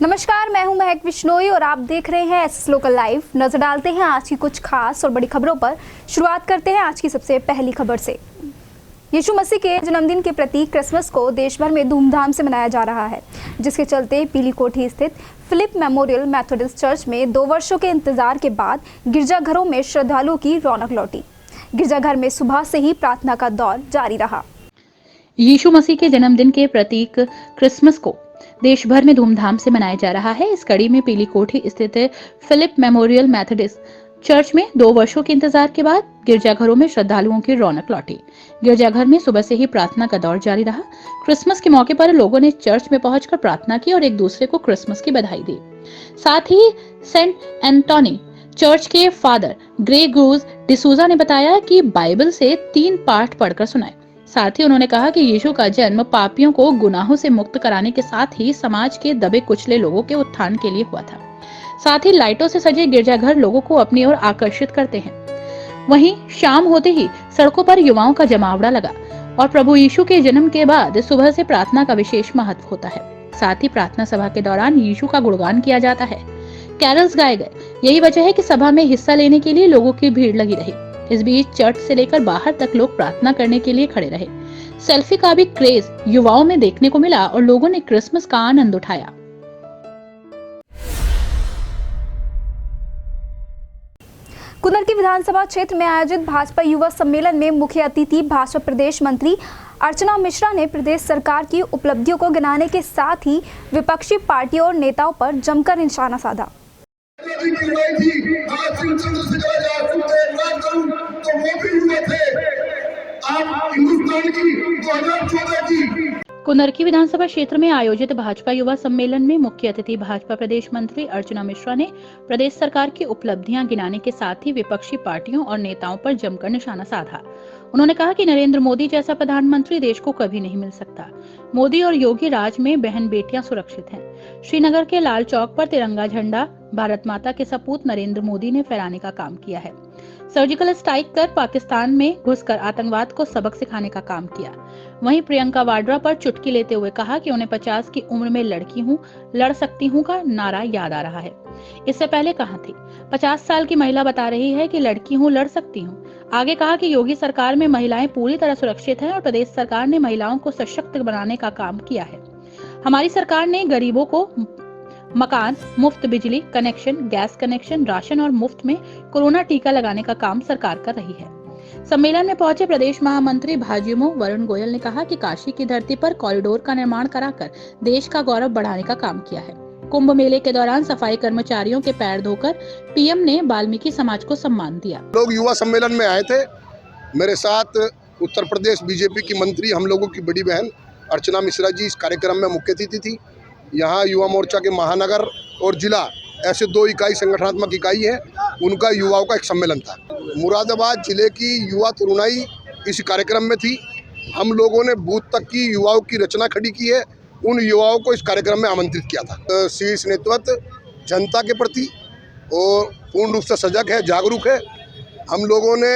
नमस्कार, मैं हूं महक बिश्नोई और आप देख रहे हैं एस लोकल लाइव। नजर डालते हैं आज की कुछ खास और बड़ी खबरों पर। शुरुआत करते हैं आज की सबसे पहली खबर से। यीशु मसीह के जन्मदिन के प्रतीक क्रिसमस को देश भर में धूमधाम से मनाया जा रहा है, जिसके चलते पीली कोठी स्थित फिलिप मेमोरियल मेथोडिस्ट चर्च में 2 वर्षों के इंतजार के बाद गिरजाघरों में श्रद्धालुओं की रौनक लौटी। गिरजाघर में सुबह से ही प्रार्थना का दौर जारी रहा। यीशु मसीह के जन्मदिन के प्रतीक क्रिसमस को देश भर में धूमधाम से मनाया जा रहा है। इस कड़ी में पीली कोठी स्थित फिलिप मेमोरियल मेथोडिस्ट चर्च में 2 वर्षों के इंतजार के बाद गिरजाघरों में श्रद्धालुओं की रौनक लौटी। गिरजाघर में सुबह से ही प्रार्थना का दौर जारी रहा। क्रिसमस के मौके पर लोगों ने चर्च में पहुंचकर प्रार्थना की और एक दूसरे को क्रिसमस की बधाई दी। साथ ही सेंट एंटोनी चर्च के फादर ग्रे ग्रूज डिसूजा ने बताया कि बाइबल से 3 पाठ पढ़कर सुनाए। साथ ही उन्होंने कहा कि यीशु का जन्म पापियों को गुनाहों से मुक्त कराने के साथ ही समाज के दबे कुचले लोगों के उत्थान के लिए हुआ था। साथ ही लाइटों से सजे गिरजाघर लोगों को अपनी ओर आकर्षित करते हैं। वहीं शाम होते ही सड़कों पर युवाओं का जमावड़ा लगा और प्रभु यीशु के जन्म के बाद सुबह से प्रार्थना का विशेष महत्व होता है। साथ ही प्रार्थना सभा के दौरान यीशु का गुणगान किया जाता है, कैरल्स गाए गए। यही वजह है कि सभा में हिस्सा लेने के लिए लोगों की भीड़ लगी रही। इस बीच चर्च से लेकर बाहर तक लोग प्रार्थना करने के लिए खड़े रहे। सेल्फी का भी क्रेज युवाओं में देखने को मिला और लोगों ने क्रिसमस का आनंद उठाया। कुनरकी विधानसभा क्षेत्र में आयोजित भाजपा युवा सम्मेलन में मुख्य अतिथि भाजपा प्रदेश मंत्री अर्चना मिश्रा ने प्रदेश सरकार की उपलब्धियों को गिनाने के साथ ही विपक्षी पार्टियों और नेताओं पर जमकर निशाना साधा। कुनरकी विधानसभा क्षेत्र में आयोजित भाजपा युवा सम्मेलन में मुख्य अतिथि भाजपा प्रदेश मंत्री अर्चना मिश्रा ने प्रदेश सरकार की उपलब्धियां गिनाने के साथ ही विपक्षी पार्टियों और नेताओं पर जमकर निशाना साधा। उन्होंने कहा कि नरेंद्र मोदी जैसा प्रधानमंत्री देश को कभी नहीं मिल सकता। मोदी और योगी राज में बहन बेटियां सुरक्षित हैं। श्रीनगर के लाल चौक पर तिरंगा झंडा भारत माता के सपूत नरेंद्र मोदी ने फहराने का काम किया है। सर्जिकल स्ट्राइक कर पाकिस्तान में घुसकर आतंकवाद को सबक सिखाने का काम किया। वहीं प्रियंका वाड्रा पर चुटकी लेते हुए कहा कि उन्हें 50 की उम्र में लड़की हूँ, लड़ सकती हूँ का नारा याद आ रहा है। इससे पहले कहा थी 50 साल की महिला बता रही है कि लड़की हूँ, लड़ सकती हूँ। आगे कहा कि योगी सरकार में महिलाएं पूरी तरह सुरक्षित हैं और प्रदेश सरकार ने महिलाओं को सशक्त बनाने का काम किया है। हमारी सरकार ने गरीबों को मकान, मुफ्त बिजली कनेक्शन, गैस कनेक्शन, राशन और मुफ्त में कोरोना टीका लगाने का काम सरकार कर रही है। सम्मेलन में पहुंचे प्रदेश महामंत्री भाजयुमो वरुण गोयल ने कहा कि काशी की धरती पर कॉरिडोर का निर्माण कराकर देश का गौरव बढ़ाने का काम किया है। कुंभ मेले के दौरान सफाई कर्मचारियों के पैर धोकर पीएम ने वाल्मीकि समाज को सम्मान दिया। लोग युवा सम्मेलन में आए थे। मेरे साथ उत्तर प्रदेश बीजेपी की मंत्री, हम लोगों की बड़ी बहन अर्चना मिश्रा जी इस कार्यक्रम में मुख्य अतिथि थी। यहाँ युवा मोर्चा के महानगर और जिला ऐसे 2 इकाई संगठनात्मक इकाई है, उनका युवाओं का एक सम्मेलन था। मुरादाबाद जिले की युवा तरुणाई इस कार्यक्रम में थी। हम लोगों ने बूथ तक की युवाओं की रचना खड़ी की है। उन युवाओं को इस कार्यक्रम में आमंत्रित किया था। शीर्ष नेतृत्व जनता के प्रति और पूर्ण रूप से सजग है, जागरूक है। हम लोगों ने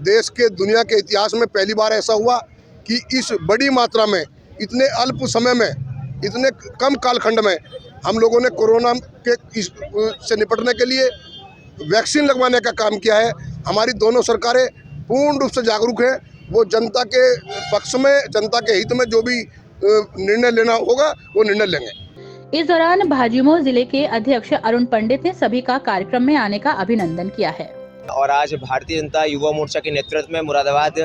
देश के दुनिया के इतिहास में पहली बार ऐसा हुआ कि इस बड़ी मात्रा में इतने अल्प समय में, इतने कम कालखंड में हम लोगों ने कोरोना के से निपटने के लिए वैक्सीन लगवाने का काम किया है। हमारी दोनों सरकारें पूर्ण रूप से जागरूक हैं। वो जनता के पक्ष में, जनता के हित में जो भी निर्णय लेना होगा वो निर्णय लेंगे। इस दौरान भाजयुमो जिले के अध्यक्ष अरुण पंडित ने सभी का कार्यक्रम में आने का अभिनंदन किया है। और आज भारतीय जनता युवा मोर्चा के नेतृत्व में मुरादाबाद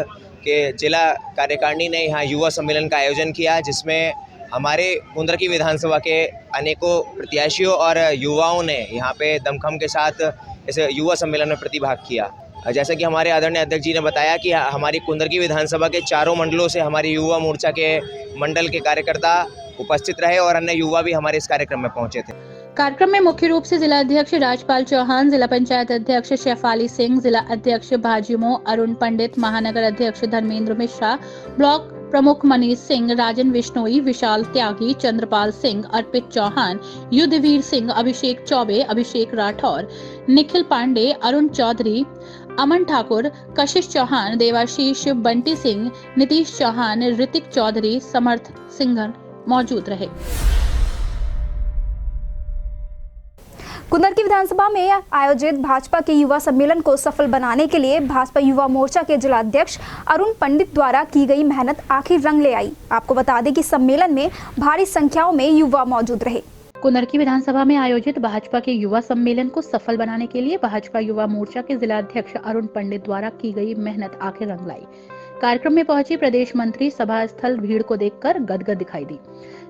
के जिला कार्यकारिणी ने यहाँ युवा सम्मेलन का आयोजन किया, जिसमें हमारे कुनरकी विधानसभा के अनेकों प्रत्याशियों और युवाओं ने यहाँ पे दमखम के साथ इस युवा सम्मेलन में प्रतिभाग किया। जैसा कि हमारे आदरणीय अध्यक्ष जी ने बताया कि हमारी कुनरकी विधानसभा के चारों मंडलों से हमारे युवा मोर्चा के मंडल के कार्यकर्ता उपस्थित रहे और अन्य युवा भी हमारे इस कार्यक्रम में पहुंचे थे। कार्यक्रम में मुख्य रूप से जिला अध्यक्ष राजपाल चौहान, जिला पंचायत अध्यक्ष शेफाली सिंह, जिला अध्यक्ष भाजयुमो अरुण पंडित, महानगर अध्यक्ष धर्मेंद्र मिश्रा, ब्लॉक प्रमुख मनीष सिंह, राजन बिश्नोई, विशाल त्यागी, चंद्रपाल सिंह, अर्पित चौहान, युद्धवीर सिंह, अभिषेक चौबे, अभिषेक राठौर, निखिल पांडे, अरुण चौधरी, अमन ठाकुर, कशिश चौहान, देवाशीष, बंटी सिंह, नीतीश चौहान, ऋतिक चौधरी, समर्थ सिंह मौजूद रहे। कुंदरकी विधानसभा में आयोजित भाजपा के युवा सम्मेलन को सफल बनाने के लिए भाजपा युवा मोर्चा के जिलाध्यक्ष अरुण पंडित द्वारा की गई मेहनत आखिर रंग ले आई। आपको बता दें कि सम्मेलन में भारी संख्याओं में युवा मौजूद रहे। कुंदरकी विधानसभा में आयोजित भाजपा के युवा सम्मेलन को सफल बनाने के लिए भाजपा युवा मोर्चा के जिलाध्यक्ष अरुण पंडित द्वारा की गई मेहनत आखिर रंग लाई। कार्यक्रम में पहुंची प्रदेश मंत्री सभा स्थल भीड़ को देखकर गदगद दिखाई दी।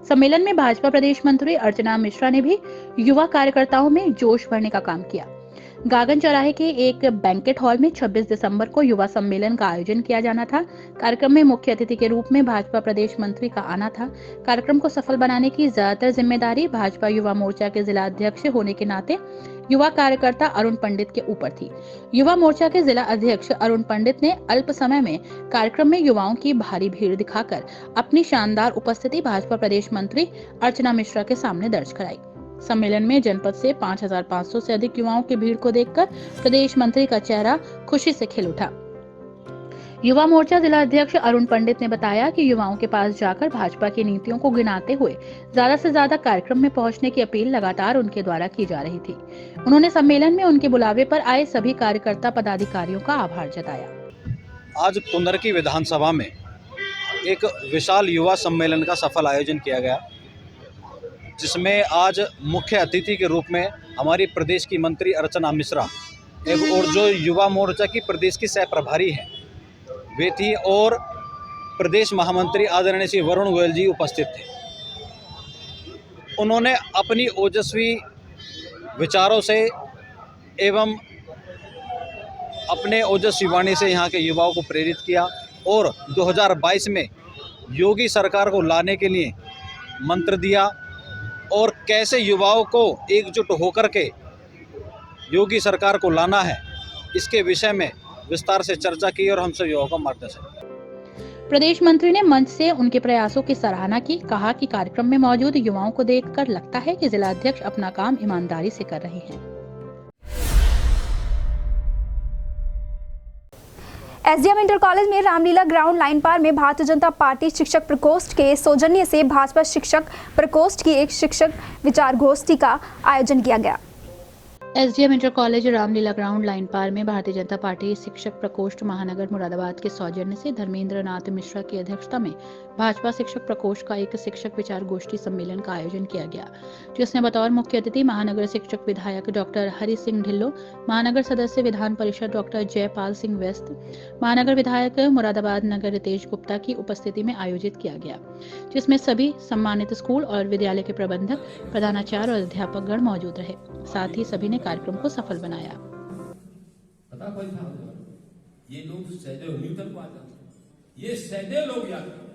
सम्मेलन में भाजपा प्रदेश मंत्री अर्चना मिश्रा ने भी युवा कार्यकर्ताओं में जोश भरने का काम किया। गागन चौराहे के एक बैंकेट हॉल में 26 दिसंबर को युवा सम्मेलन का आयोजन किया जाना था। कार्यक्रम में मुख्य अतिथि के रूप में भाजपा प्रदेश मंत्री का आना था। कार्यक्रम को सफल बनाने की ज्यादातर जिम्मेदारी भाजपा युवा मोर्चा के जिला अध्यक्ष होने के नाते युवा कार्यकर्ता अरुण पंडित के ऊपर थी। युवा मोर्चा के जिला अध्यक्ष अरुण पंडित ने अल्प समय में कार्यक्रम में युवाओं की भारी भीड़ दिखाकर अपनी शानदार उपस्थिति भाजपा प्रदेश मंत्री अर्चना मिश्रा के सामने दर्ज कराई। सम्मेलन में जनपद से 5,500 से अधिक युवाओं की भीड़ को देखकर प्रदेश मंत्री का चेहरा खुशी से खिल उठा। युवा मोर्चा जिला अध्यक्ष अरुण पंडित ने बताया कि युवाओं के पास जाकर भाजपा की नीतियों को गिनाते हुए ज्यादा से ज्यादा कार्यक्रम में पहुंचने की अपील लगातार उनके द्वारा की जा रही थी। उन्होंने सम्मेलन में उनके बुलावे पर आए सभी कार्यकर्ता पदाधिकारियों का आभार जताया। आज कुंदरकी विधानसभा में एक विशाल युवा सम्मेलन का सफल आयोजन किया गया, जिसमें आज मुख्य अतिथि के रूप में हमारी प्रदेश की मंत्री अर्चना मिश्रा और जो युवा मोर्चा की प्रदेश की सह प्रभारी हैं वे थी, और प्रदेश महामंत्री आदरणीय श्री वरुण गोयल जी उपस्थित थे। उन्होंने अपनी ओजस्वी विचारों से एवं अपने ओजस्वी वाणी से यहाँ के युवाओं को प्रेरित किया और 2022 में योगी सरकार को लाने के लिए मंत्र दिया और कैसे युवाओं को एकजुट होकर के योगी सरकार को लाना है, इसके विषय में विस्तार से चर्चा की और हम सब युवाओं का मार्गदर्शन किया। प्रदेश मंत्री ने मंच से उनके प्रयासों की सराहना की। कहा कि कार्यक्रम में मौजूद युवाओं को देखकर लगता है कि जिला अध्यक्ष अपना काम ईमानदारी से कर रहे हैं। एसडीएम इंटर कॉलेज में रामलीला ग्राउंड लाइन पार में भारतीय जनता पार्टी शिक्षक प्रकोष्ठ के सौजन्य से भाजपा शिक्षक प्रकोष्ठ की एक शिक्षक विचार गोष्ठी का आयोजन किया गया। SDM inter college Ramlila ground line पार में भारतीय जनता पार्टी शिक्षक प्रकोष्ठ महानगर मुरादाबाद के सौजन्य से धर्मेंद्र नाथ मिश्रा की अध्यक्षता में भाजपा शिक्षक प्रकोष्ठ का एक शिक्षक विचार गोष्ठी सम्मेलन का आयोजन किया गया, जिसमें बतौर मुख्य अतिथि महानगर शिक्षक विधायक डॉक्टर हरि सिंह ढिल्लो, महानगर सदस्य विधान परिषद डॉक्टर जयपाल सिंह वेस्ट, महानगर विधायक मुरादाबाद नगर रितेश गुप्ता की उपस्थिति में आयोजित किया गया, जिसमें सभी सम्मानित स्कूल और विद्यालय के प्रबंधक, प्रधानाचार्य और अध्यापक गण मौजूद रहे। साथ ही सभी ने कार्यक्रम को सफल बनाया। ये लोग सैदे न्यूटन को आते हैं, ये सैदे लोग याद करें।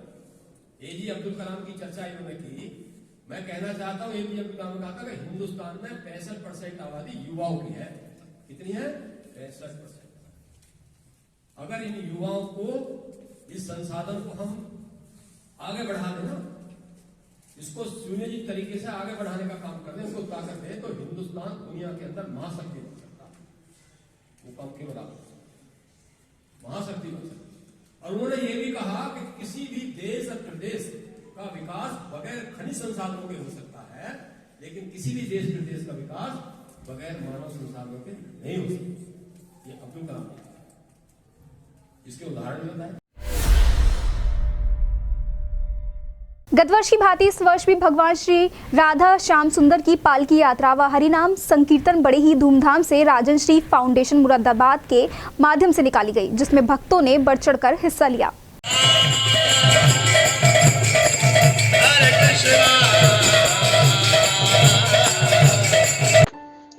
एजी अब्दुल कलाम की चर्चा इन्होंने की। मैं कहना चाहता हूँ एजी अब्दुल कलाम ने कहा था कि हिंदुस्तान में 65% आबादी युवाओं की है। कितनी है? 65%। अगर इन युवाओं को, इस संसाधन को हम आगे बढ़ा दें ना, इसको सुनियोजित तरीके से आगे बढ़ाने का काम कर दें, उसको ताकत दें, तो हिंदुस्तान दुनिया के अंदर महाशक्ति बन सकता है। वो काम केवल आप महाशक्ति बन सकती है। और उन्होंने ये भी कहा कि किसी भी देश और प्रदेश का विकास बगैर खनिज संसाधनों के हो सकता है, लेकिन किसी भी देश प्रदेश का विकास बगैर मानव संसाधनों के नहीं हो सकता। ये अब्दुल कलाम ने कहा। इसके उदाहरण बताएं। गत वर्ष की भांति इस वर्ष भी भगवान श्री राधा श्याम सुंदर की पालकी यात्रा व हरिनाम संकीर्तन बड़े ही धूमधाम से राजन श्री फाउंडेशन मुरादाबाद के माध्यम से निकाली गई, जिसमें भक्तों ने बढ़ चढ़कर हिस्सा लिया।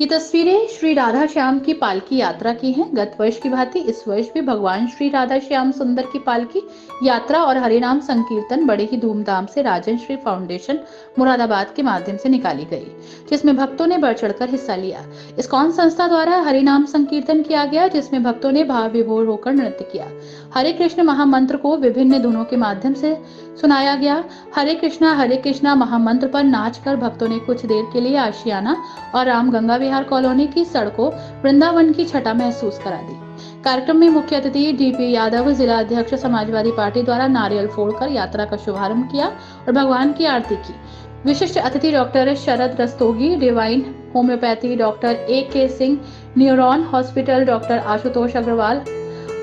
ये तस्वीरें श्री राधा श्याम की पालकी यात्रा की हैं। गत वर्ष की भांति इस वर्ष भी भगवान श्री राधा श्याम सुंदर की पालकी यात्रा और हरिनाम संकीर्तन बड़े ही धूमधाम से राजन श्री फाउंडेशन मुरादाबाद के माध्यम से निकाली गई, जिसमें भक्तों ने बढ़ चढ़कर हिस्सा लिया। इस्कॉन संस्था द्वारा हरिनाम संकीर्तन किया गया, जिसमें भक्तों ने भाव विभोर होकर नृत्य किया। हरे कृष्ण महामंत्र को विभिन्न धुनों के माध्यम से सुनाया गया। हरे कृष्णा महामंत्र पर नाचकर भक्तों ने कुछ देर के लिए आशियाना और राम गंगा विहार कॉलोनी की सड़कों वृंदावन की छटा महसूस करा दी। कार्यक्रम में मुख्य अतिथि डीपी यादव, जिला अध्यक्ष समाजवादी पार्टी द्वारा नारियल फोड़कर यात्रा का शुभारंभ किया और भगवान की आरती की। विशिष्ट अतिथि doctor Sharad Rastogi, divine homeopathy doctor A.K. Singh, neuron hospital doctor Ashutosh Agarwal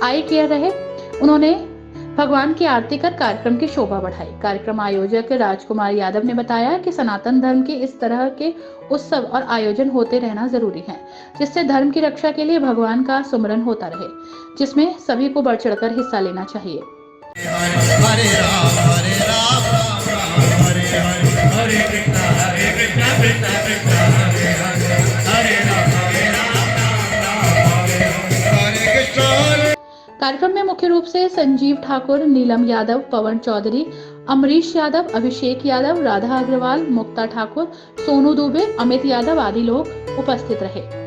eye care रहे। उन्होंने भगवान की आरती कर कार्यक्रम की शोभा बढ़ाई। कार्यक्रम आयोजक राजकुमार यादव ने बताया कि सनातन धर्म के इस तरह के उत्सव और आयोजन होते रहना जरूरी है, जिससे धर्म की रक्षा के लिए भगवान का सुमरन होता रहे, जिसमें सभी को बढ़ चढ़कर हिस्सा लेना चाहिए। हरे राम हरे राम हरे हरे हरे कृष्णा कृष्णा कृष्णा हरे हरे हरे राम हरे कृष्णा। कार्यक्रम में मुख्य रूप से संजीव ठाकुर, नीलम यादव, पवन चौधरी, अमरीश यादव, अभिषेक यादव, राधा अग्रवाल, मुक्ता ठाकुर, सोनू दुबे, अमित यादव आदि लोग उपस्थित रहे।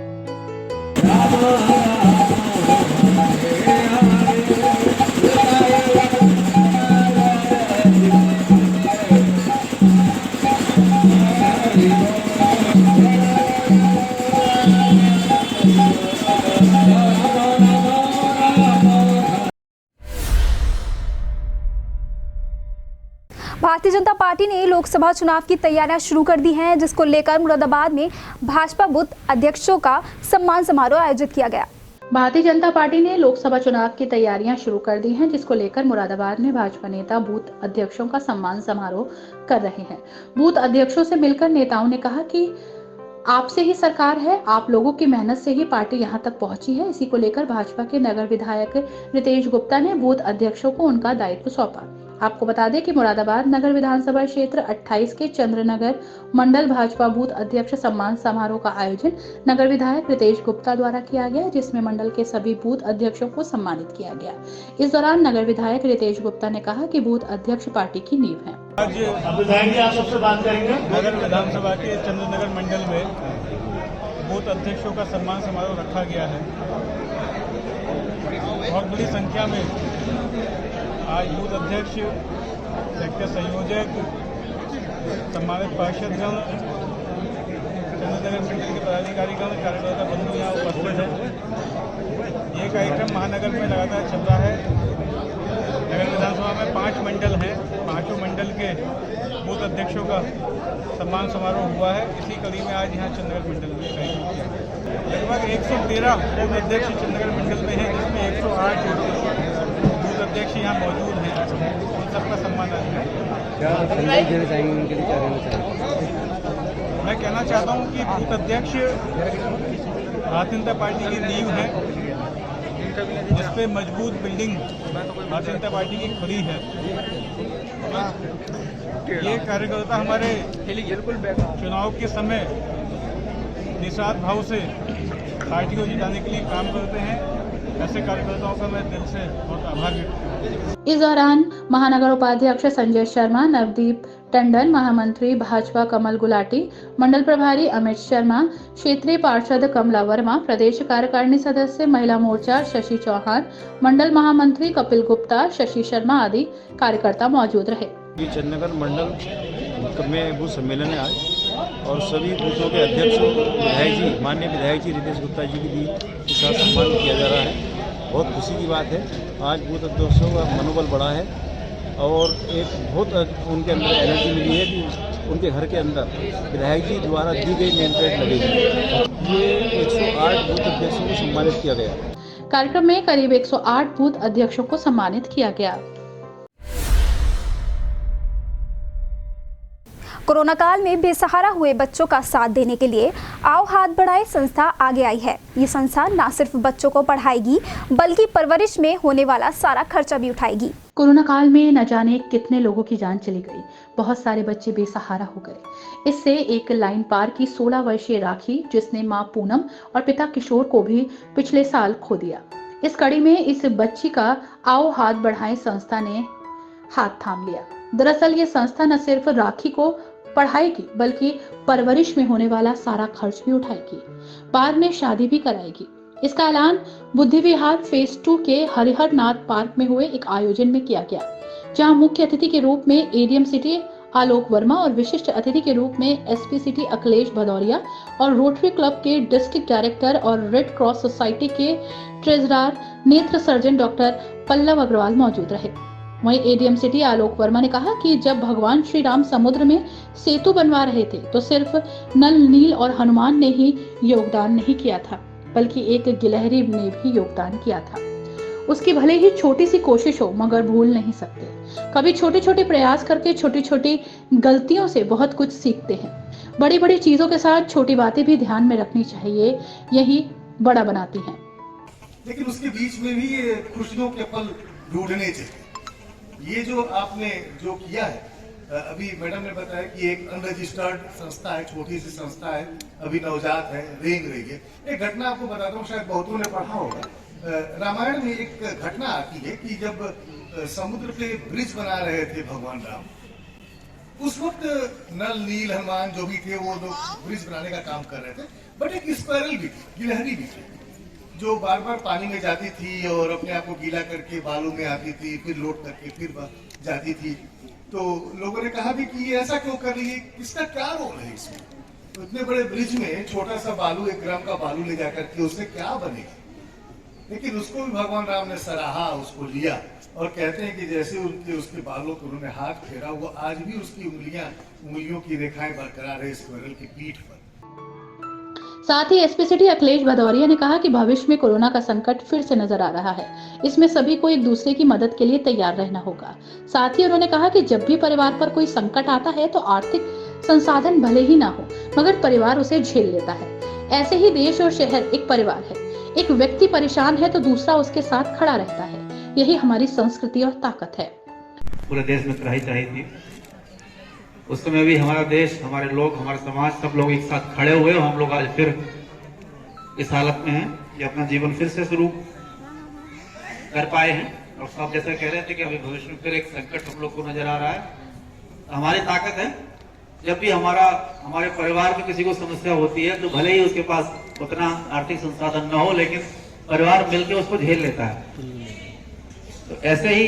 भारतीय जनता पार्टी ने लोकसभा चुनाव की तैयारियां शुरू कर दी हैं, जिसको लेकर मुरादाबाद में भाजपा बूथ अध्यक्षों का सम्मान समारोह आयोजित किया गया। भारतीय जनता पार्टी ने लोकसभा चुनाव की तैयारियां शुरू कर दी हैं, जिसको लेकर मुरादाबाद में भाजपा नेता बूथ अध्यक्षों का सम्मान समारोह कर रहे हैं। बूथ अध्यक्षों से मिलकर नेताओं ने कहा कि आपसे ही सरकार है, आप लोगों की मेहनत से ही पार्टी यहां तक पहुंची है। इसी को लेकर भाजपा के नगर विधायक रितेश गुप्ता ने बूथ अध्यक्षों को उनका दायित्व सौंपा। आपको बता दें कि मुरादाबाद नगर विधानसभा क्षेत्र 28 के चंद्रनगर मंडल भाजपा बूथ अध्यक्ष सम्मान समारोह का आयोजन नगर विधायक रितेश गुप्ता द्वारा किया गया, जिसमें मंडल के सभी बूथ अध्यक्षों को सम्मानित किया गया। इस दौरान नगर विधायक रितेश गुप्ता ने कहा कि बूथ अध्यक्ष पार्टी की नींव है। आज आप सबसे बात करेंगे। नगर विधानसभा के चंद्रनगर मंडल में बूथ अध्यक्षों का सम्मान समारोह रखा गया है। बहुत बड़ी संख्या में आज बूथ अध्यक्ष, सेक्टर संयोजक, सम्मानित पार्षदगण, चंद्रनगर मंडल के पदाधिकारीगण, कार्यकर्ता बंधु यहाँ उपस्थित हैं। ये कार्यक्रम महानगर में लगातार चल रहा है। नगर विधानसभा में 5 मंडल हैं, 5 मंडल के बूथ अध्यक्षों का सम्मान समारोह हुआ है। इसी कड़ी में आज यहाँ चंद्रनगर मंडल में कार्यक्रम किया। लगभग 113 बूथ अध्यक्ष चंद्रनगर मंडल में हैं, जिसमें 108 बूथ अध्यक्ष यहाँ मौजूद हैं। उन सबका सम्मान आज है। मैं कहना चाहता हूँ कि बूथ अध्यक्ष भारतीय जनता पार्टी की नींव है, जिसपे मजबूत बिल्डिंग भारतीय जनता पार्टी की खड़ी है। ये कार्यकर्ता हमारे चुनाव के समय निस्वार्थ भाव से पार्टी को जिताने के लिए काम करते हैं। ऐसे कार्यकर्ताओं का मैं दिल से बहुत आभार व्यक्त करता हूं। इस दौरान महानगर उपाध्यक्ष संजय शर्मा, नवदीप टंडन, महामंत्री भाजपा कमल गुलाटी, मंडल प्रभारी अमित शर्मा, क्षेत्रीय पार्षद कमला वर्मा, प्रदेश कार्यकारिणी सदस्य महिला मोर्चा शशि चौहान, मंडल महामंत्री कपिल गुप्ता, शशि शर्मा आदि कार्यकर्ता मौजूद रहे। चंद्रनगर मंडल में बूथ सम्मेलन है आज, और सभी बूथों के अध्यक्ष विधायक जी, माननीय विधायक जी रितेश गुप्ता जी की भी के साथ सम्मान किया जा रहा है। बहुत खुशी की बात है। आज बूथ अध्यक्षों का मनोबल बढ़ा है और एक बहुत उनके अंदर एनर्जी मिली है कि उनके घर के अंदर विधायक जी द्वारा दी गई नेम प्लेट लगेगी। ये 108 बूथ अध्यक्षों को सम्मानित किया गया। कार्यक्रम में करीब 108 बूथ अध्यक्षों को सम्मानित किया गया। कोरोना काल में बेसहारा हुए बच्चों का साथ देने के लिए आओ हाथ बढ़ाए संस्था आगे आई है। ये संस्था न सिर्फ बच्चों को पढ़ाएगी, बल्कि परवरिश में होने वाला सारा खर्चा भी उठाएगी। कोरोना काल में न जाने कितने लोगों की जान चली गई, बहुत सारे बच्चे बेसहारा हो गए। इससे एक लाइन पार की 16 वर्षीय राखी, जिसने मां पूनम और पिता किशोर को भी पिछले साल खो दिया। इस कड़ी में इस बच्ची का आओ हाथ बढ़ाए संस्था ने हाथ थाम लिया। दरअसल ये संस्था न सिर्फ राखी को पढ़ाएगी, बल्कि परवरिश में होने वाला सारा खर्च भी उठाएगी, बाद में शादी भी कराएगी। इसका ऐलान बुद्धि विहार फेज 2 के हरिहर नाथ पार्क में हुए एक आयोजन में किया गया, जहां मुख्य अतिथि के रूप में एडीएम सिटी आलोक वर्मा और विशिष्ट अतिथि के रूप में एसपी सिटी अखिलेश भदौरिया और रोटरी क्लब के डिस्ट्रिक्ट डायरेक्टर और रेड क्रॉस सोसाइटी के ट्रेजरर नेत्र सर्जन डॉक्टर पल्लव अग्रवाल मौजूद रहे। वहीं एडीएम सिटी आलोक वर्मा ने कहा कि जब भगवान श्री राम समुद्र में सेतु बनवा रहे थे तो सिर्फ नल, नील और हनुमान ने ही योगदान नहीं किया था, बल्कि एक गिलहरी ने भी योगदान किया था। उसकी भले ही छोटी सी कोशिश हो, मगर भूल नहीं सकते। कभी छोटे छोटे प्रयास करके छोटी छोटी गलतियों से बहुत कुछ सीखते हैं। बड़ी बड़ी चीजों के साथ छोटी बातें भी ध्यान में रखनी चाहिए, यही बड़ा बनाती हैं। लेकिन उसके बीच में भी ये खुशियों के पल ढूंढने चाहिए। ये जो आपने जो किया है, अभी मैडम ने बताया कि एक अनरजिस्टर्ड संस्था है, छोटी सी संस्था है, अभी नवजात है, रेंग रही है। एक घटना आपको बताता हूँ, शायद बहुतों ने पढ़ा होगा। रामायण में एक घटना आती है कि जब समुद्र पे ब्रिज बना रहे थे भगवान राम, उस वक्त नल, नील, हनुमान जो भी थे वो लोग ब्रिज बनाने का काम कर रहे थे। बट एक स्क्वायरल भी थी, गिलहरी भी थी, जो बार बार पानी में जाती थी और अपने आप को गीला करके बालू में आती थी, फिर लौट करके फिर जाती थी। तो लोगों ने कहा भी कि ये ऐसा क्यों कर रही है, इसका क्या रोल है इसमें? तो इतने बड़े ब्रिज में छोटा सा बालू, 1 ग्राम का बालू ले जाकर के उससे क्या बनेगा? लेकिन उसको भी भगवान राम ने सराहा, उसको लिया और कहते हैं कि जैसे उसके बालों को उन्होंने हाथ फेरा, वो आज भी उसकी उंगलियों की रेखाएं बरकरार है स्क्वायरल की पीठ पर। साथ ही एसपी सिटी अखिलेश भदौरिया ने कहा कि भविष्य में कोरोना का संकट फिर से नजर आ रहा है। इसमें सभी को एक दूसरे की मदद के लिए तैयार रहना होगा। साथ ही उन्होंने कहा कि जब भी परिवार पर कोई संकट आता है तो आर्थिक संसाधन भले ही ना हो, मगर परिवार उसे झेल लेता है। ऐसे ही देश और शहर एक परिवार है। एक व्यक्ति परेशान है तो दूसरा उसके साथ खड़ा रहता है। यही हमारी संस्कृति और ताकत है। पूरे देश में त्राही थी, उस समय भी हमारा देश, हमारे लोग, हमारा समाज, सब लोग एक साथ खड़े हुए। हम लोग आज फिर इस हालत में हैं कि अपना जीवन फिर से शुरू कर पाए हैं। और सब जैसे कह रहे थे कि अभी भविष्य में फिर एक संकट हम लोग को नजर आ रहा है। हमारी ताकत है, जब भी हमारे परिवार में किसी को समस्या होती है तो भले ही उसके पास उतना आर्थिक संसाधन न हो, लेकिन परिवार मिलकर उसको झेल लेता है। तो ऐसे ही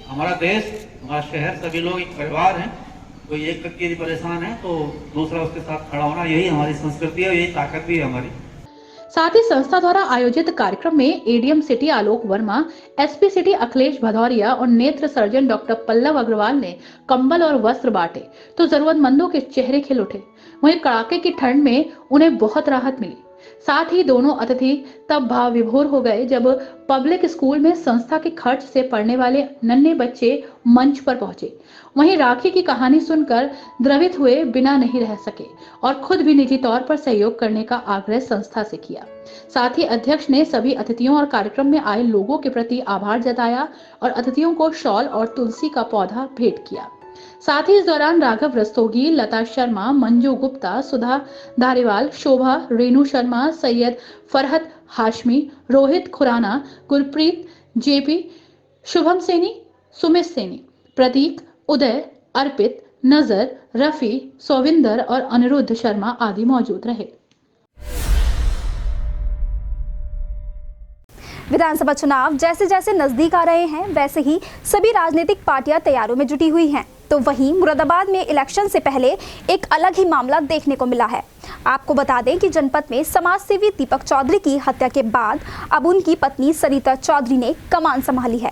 हमारा देश, हमारा शहर, सभी लोग एक परिवार हैं। कोई एक व्यक्ति यदि परेशान है तो दूसरा उसके साथ खड़ा होना, यही हमारी संस्कृति है, यही ताकत भी है हमारी। साथ ही संस्था द्वारा आयोजित कार्यक्रम में एडीएम सिटी आलोक वर्मा, एसपी सिटी अखिलेश भदौरिया और नेत्र सर्जन डॉक्टर पल्लव अग्रवाल ने कंबल और वस्त्र बांटे तो जरूरतमंदों के चेहरे खिल उठे। वहीं कड़ाके की ठंड में उन्हें बहुत राहत मिली। साथ ही दोनों अतिथि तब भाव विभोर हो गए जब पब्लिक स्कूल में संस्था के खर्च से पढ़ने वाले नन्हे बच्चे मंच पर पहुंचे। वहीं राखी की कहानी सुनकर द्रवित हुए बिना नहीं रह सके और खुद भी निजी तौर पर सहयोग करने का आग्रह संस्था से किया। साथ ही अध्यक्ष ने सभी अतिथियों और कार्यक्रम में आए लोगों के प्रति आभार जताया और अतिथियों को शॉल और तुलसी का पौधा भेंट किया। साथ ही इस दौरान राघव रस्तोगी, लता शर्मा, मंजू गुप्ता, सुधा धारीवाल, शोभा, रेणु शर्मा, सैयद फरहत हाशमी, रोहित खुराना, गुरप्रीत, जेपी, शुभम सैनी, सुमित सैनी, प्रतीक, उदय, अर्पित, नजर, रफी, सोविंदर और अनिरुद्ध शर्मा आदि मौजूद रहे। विधानसभा चुनाव जैसे जैसे नजदीक आ रहे हैं, वैसे ही सभी राजनीतिक पार्टियां तैयारियों में जुटी हुई हैं। तो वहीं मुरादाबाद में इलेक्शन से पहले एक अलग ही मामला देखने को मिला है। आपको बता दें कि जनपद में समाज सेवी दीपक चौधरी की हत्या के बाद अब उनकी पत्नी सरिता चौधरी ने कमान संभाली है।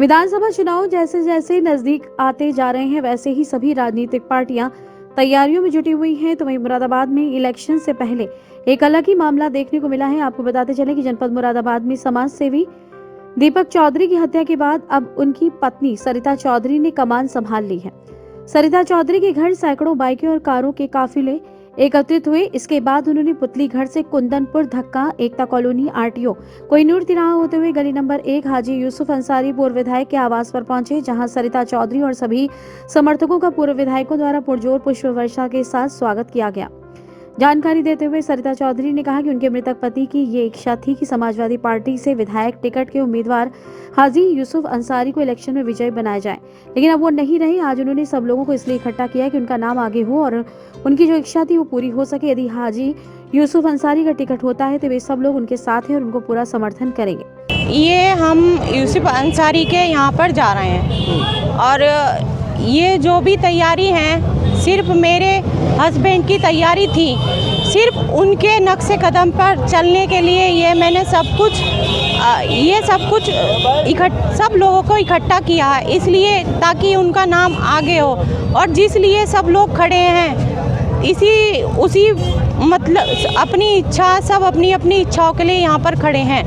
विधानसभा चुनाव जैसे जैसे नजदीक आते जा रहे हैं, वैसे ही सभी राजनीतिक पार्टियां तैयारियों में जुटी हुई हैं। तो वहीं मुरादाबाद में इलेक्शन से पहले एक अलग ही मामला देखने को मिला है। आपको बताते चले कि जनपद मुरादाबाद में समाज सेवी दीपक चौधरी की हत्या के बाद अब उनकी पत्नी सरिता चौधरी ने कमान संभाल ली है। सरिता चौधरी के घर सैकड़ों बाइकें और कारों के काफिले एकत्रित हुए। इसके बाद उन्होंने पुतली घर से कुंदनपुर, धक्का, एकता कॉलोनी, आरटीओ, कोहिनूर तिराहा होते हुए गली नंबर 1 हाजी यूसुफ अंसारी पूर्व विधायक के आवास पर पहुंचे, जहां सरिता चौधरी और सभी समर्थकों का पूर्व विधायकों द्वारा पुरजोर पुष्प वर्षा के साथ स्वागत किया गया। जानकारी देते हुए सरिता चौधरी ने कहा कि उनके मृतक पति की ये इच्छा थी कि समाजवादी पार्टी से विधायक टिकट के उम्मीदवार हाजी यूसुफ अंसारी को इलेक्शन में विजयी बनाया जाए, लेकिन अब वो नहीं रहे। आज उन्होंने सब लोगों को इसलिए इकट्ठा किया कि उनका नाम आगे हो और उनकी जो इच्छा थी वो पूरी हो सके। यदि हाजी यूसुफ अंसारी का टिकट होता है तो वे सब लोग उनके साथ हैं और उनको पूरा समर्थन करेंगे। ये हम यूसुफ अंसारी के यहाँ पर जा रहे हैं और ये जो भी तैयारी है सिर्फ मेरे हस्बैंड की तैयारी थी, सिर्फ उनके नक्शे कदम पर चलने के लिए ये मैंने सब कुछ ये सब कुछ सब लोगों को इकट्ठा किया है, इसलिए ताकि उनका नाम आगे हो, और जिस लिए सब लोग खड़े हैं उसी मतलब अपनी इच्छा, सब अपनी अपनी इच्छाओं के लिए यहाँ पर खड़े हैं।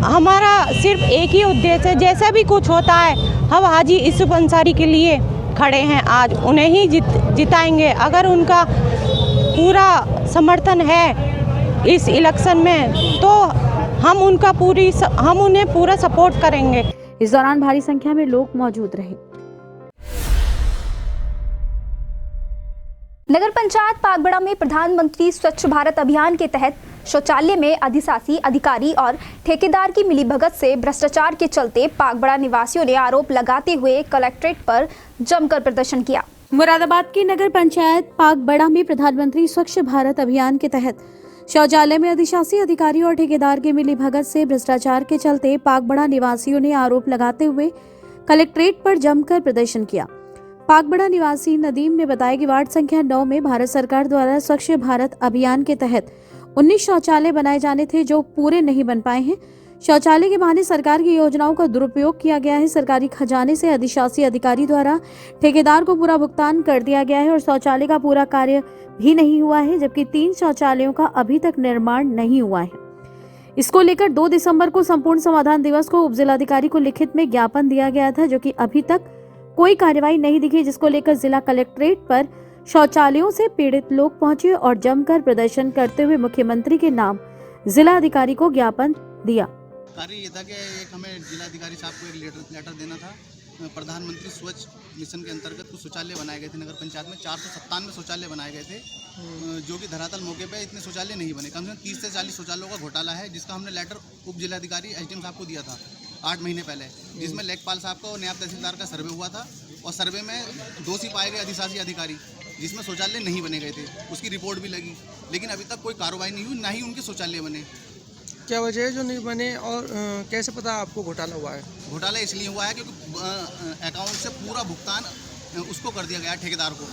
हमारा सिर्फ एक ही उद्देश्य है, जैसा भी कुछ होता है हम हाजी यूसुफ अंसारी के लिए खड़े हैं, आज उन्हें ही जिताएंगे। अगर उनका पूरा समर्थन है इस इलेक्शन में तो हम उन्हें पूरा सपोर्ट करेंगे। इस दौरान भारी संख्या में लोग मौजूद रहे। नगर पंचायत पागबड़ा में प्रधानमंत्री स्वच्छ भारत अभियान के तहत शौचालय में अधिशासी अधिकारी और ठेकेदार की मिलीभगत से भ्रष्टाचार के चलते पागबड़ा निवासियों ने आरोप लगाते हुए कलेक्ट्रेट पर जमकर प्रदर्शन किया। मुरादाबाद की नगर पंचायत पागबड़ा में प्रधानमंत्री स्वच्छ भारत अभियान के तहत शौचालय में अधिशासी अधिकारी और ठेकेदार के मिलीभगत से भ्रष्टाचार के चलते पागबड़ा निवासियों ने आरोप लगाते हुए कलेक्ट्रेट पर जमकर प्रदर्शन किया। पागबड़ा निवासी नदीम ने बताया कि वार्ड संख्या 9 में भारत सरकार द्वारा स्वच्छ भारत अभियान के तहत 19 शौचालय बनाए जाने थे जो पूरे नहीं बन पाए हैं। शौचालय के बहाने सरकार की योजनाओं का दुरुपयोग किया गया है। सरकारी खजाने से अधिशासी अधिकारी द्वारा ठेकेदार को पूरा भुगतान कर दिया गया है और शौचालय का पूरा कार्य भी नहीं हुआ है, जबकि 3 शौचालयों का अभी तक निर्माण नहीं हुआ है। इसको लेकर 2 दिसंबर को संपूर्ण समाधान दिवस को उप जिलाधिकारी को लिखित में ज्ञापन दिया गया था, जो कि अभी तक कोई कार्रवाई नहीं दिखी, जिसको लेकर जिला कलेक्ट्रेट पर शौचालयों से पीड़ित लोग पहुंचे और जमकर प्रदर्शन करते हुए मुख्यमंत्री के नाम जिला अधिकारी को ज्ञापन दिया। कार्य ये था कि एक हमें जिलाधिकारी साहब को एक लेटर देना था। प्रधानमंत्री स्वच्छ मिशन के अंतर्गत कुछ शौचालय बनाए गए थे नगर पंचायत में, 497 शौचालय बनाए गए थे, जो कि धरातल मौके पे इतने शौचालय नहीं बने। कम से कम 30 से 40 शौचालयों का घोटाला है, जिसका हमने लेटर उप जिलाधिकारी एसडीएम साहब को दिया था 8 महीने पहले, जिसमें लेखपाल साहब का और नायब तहसीलदार का सर्वे हुआ था और सर्वे में दोषी पाए गए अधिशासी अधिकारी, जिसमें शौचालय नहीं बने गए थे। उसकी रिपोर्ट भी लगी, लेकिन अभी तक कोई कार्रवाई नहीं हुई, ना ही उनके शौचालय बने। क्या वजह है जो नहीं बने और कैसे पता आपको घोटाला हुआ है? घोटाला इसलिए हुआ है क्योंकि अकाउंट से पूरा भुगतान उसको कर दिया गया ठेकेदार को,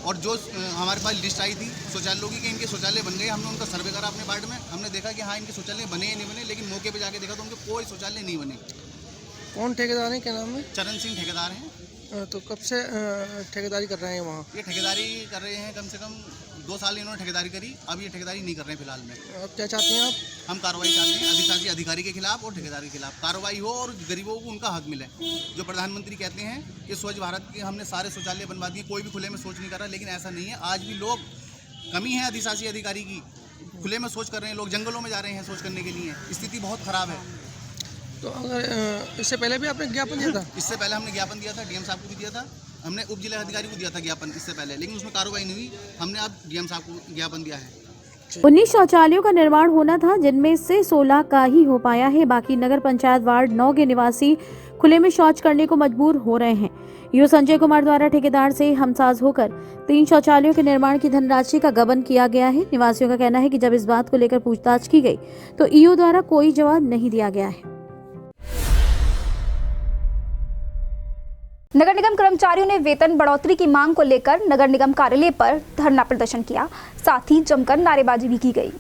और जो हमारे पास लिस्ट आई थी शौचालयों की कि इनके शौचालय बन गए, हमने उनका सर्वे करा अपने वार्ड में, हमने देखा कि हाँ इनके शौचालय बने या नहीं बने, लेकिन मौके पे जाके देखा तो उनके कोई शौचालय नहीं बने। कौन ठेकेदार है, क्या नाम है? चरण सिंह ठेकेदार हैं। तो कब से ठेकेदारी कर रहे हैं वहाँ? ये ठेकेदारी कर रहे हैं कम से कम 2 साल इन्होंने ठेकेदारी करी, अब ये ठेकेदारी नहीं कर रहे हैं फिलहाल में। अब क्या चाहते हैं आप? हम कार्रवाई चाहते हैं अधिशासी अधिकारी के खिलाफ और ठेकेदार के खिलाफ कार्रवाई हो और गरीबों को उनका हक मिले। जो प्रधानमंत्री कहते हैं कि स्वच्छ भारत के हमने सारे शौचालय बनवा दिए, कोई भी खुले में सोच नहीं कर रहा, लेकिन ऐसा नहीं है। आज भी लोग कमी है अधिशासी अधिकारी की, खुले में सोच कर रहे हैं, लोग जंगलों में जा रहे हैं सोच करने के लिए, स्थिति बहुत खराब है। तो अगर इससे पहले भी आपने ज्ञापन दिया था? इससे पहले हमने ज्ञापन दिया था, डीएम साहब को भी दिया था, हमने उप जिला अधिकारी को दिया था ज्ञापन इससे पहले, लेकिन उसमें कार्रवाई नहीं हुई। हमने अब डीएम साहब को ज्ञापन दिया है। 19 शौचालयों का निर्माण होना था, जिनमें से 16 का ही हो पाया है। बाकी नगर पंचायत वार्ड 9 के निवासी खुले में शौच करने को मजबूर हो रहे हैं। ईओ संजय कुमार द्वारा ठेकेदार से हमसाज होकर 3 शौचालयों के निर्माण की धनराशि का गबन किया गया है। निवासियों का कहना है कि जब इस बात को लेकर पूछताछ की गई तो ईओ द्वारा कोई जवाब नहीं दिया गया है। नगर निगम कर्मचारियों ने वेतन बढ़ोतरी की मांग को लेकर नगर निगम कार्यालय पर धरना प्रदर्शन किया, साथ ही जमकर नारेबाजी भी की गई।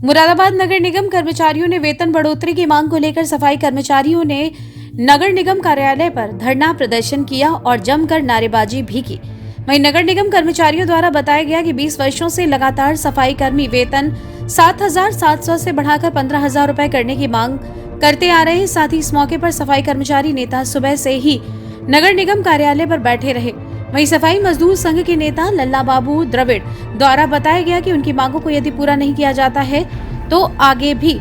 मुरादाबाद नगर निगम कर्मचारियों ने वेतन बढ़ोतरी की मांग को लेकर सफाई कर्मचारियों ने नगर निगम कार्यालय पर धरना प्रदर्शन किया और जमकर नारेबाजी भी की। वहीं नगर निगम कर्मचारियों द्वारा बताया गया कि 20 वर्षों से लगातार सफाई कर्मी वेतन 7,700 से बढ़ाकर 15,000 रुपए करने की मांग करते आ रहे हैं। साथ ही इस मौके पर सफाई कर्मचारी नेता सुबह से ही नगर निगम कार्यालय पर बैठे रहे। वहीं सफाई मजदूर संघ के नेता लल्ला बाबू द्रविड़ द्वारा बताया गया कि उनकी मांगों को यदि पूरा नहीं किया जाता है तो आगे भी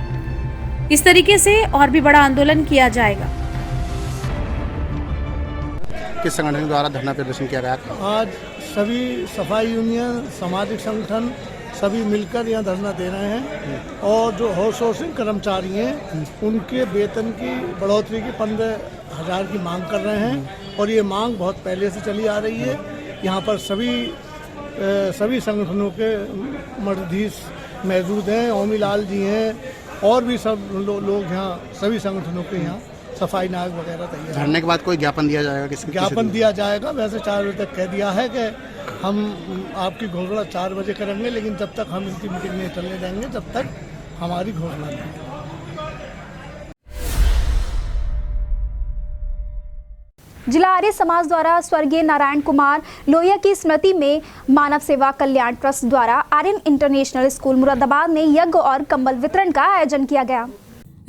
इस तरीके से और भी बड़ा आंदोलन किया जाएगा। किस संगठन द्वारा धरना प्रदर्शन किया गया था? आज सभी सफाई यूनियन, सामाजिक संगठन सभी मिलकर यहाँ धरना दे रहे हैं और जो हाउस होल्डिंग कर्मचारी हैं उनके वेतन की बढ़ोतरी की 15,000 की मांग कर रहे हैं और ये मांग बहुत पहले से चली आ रही है। यहाँ पर सभी संगठनों के मर्दीस मौजूद हैं, ओमी लाल जी हैं और भी सब लोग यहाँ सभी संगठनों के यहाँ सफाई नायक वगैरह तैयार। धरने के बाद कोई ज्ञापन दिया जाएगा? किसी ज्ञापन दिया जाएगा। वैसे 4 बजे तक कह दिया है कि हम आपकी घोषणा 4 बजे करेंगे, लेकिन जब तक हम इनकी मीटिंग नहीं चलने देंगे जब तक हमारी घोषणा नहीं। जिला आर्य समाज द्वारा स्वर्गीय नारायण कुमार लोहिया की स्मृति में मानव सेवा कल्याण ट्रस्ट द्वारा आर्यन इंटरनेशनल स्कूल मुरादाबाद में यज्ञ और कंबल वितरण का आयोजन किया गया।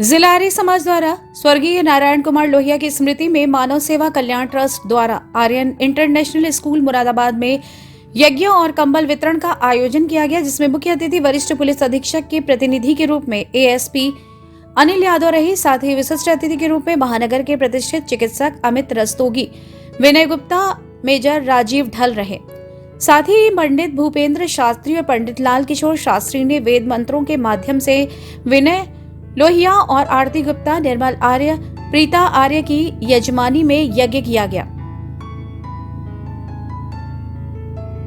जिला आर्य समाज द्वारा स्वर्गीय नारायण कुमार लोहिया की स्मृति में मानव सेवा कल्याण ट्रस्ट द्वारा आर्यन इंटरनेशनल स्कूल मुरादाबाद में यज्ञ और कंबल वितरण का आयोजन किया गया, जिसमें मुख्य अतिथि वरिष्ठ पुलिस अधीक्षक के प्रतिनिधि के रूप में एएसपी अनिल यादव रहे। साथ ही विशिष्ट अतिथि के रूप में महानगर के प्रतिष्ठित चिकित्सक अमित रस्तोगी, विनय गुप्ता, मेजर राजीव ढल रहे। साथ ही पंडित भूपेंद्र शास्त्री और पंडित लाल किशोर शास्त्री ने वेद मंत्रों के माध्यम से विनय लोहिया और आरती गुप्ता, निर्मल आर्य, प्रीता आर्य की यजमानी में यज्ञ किया गया।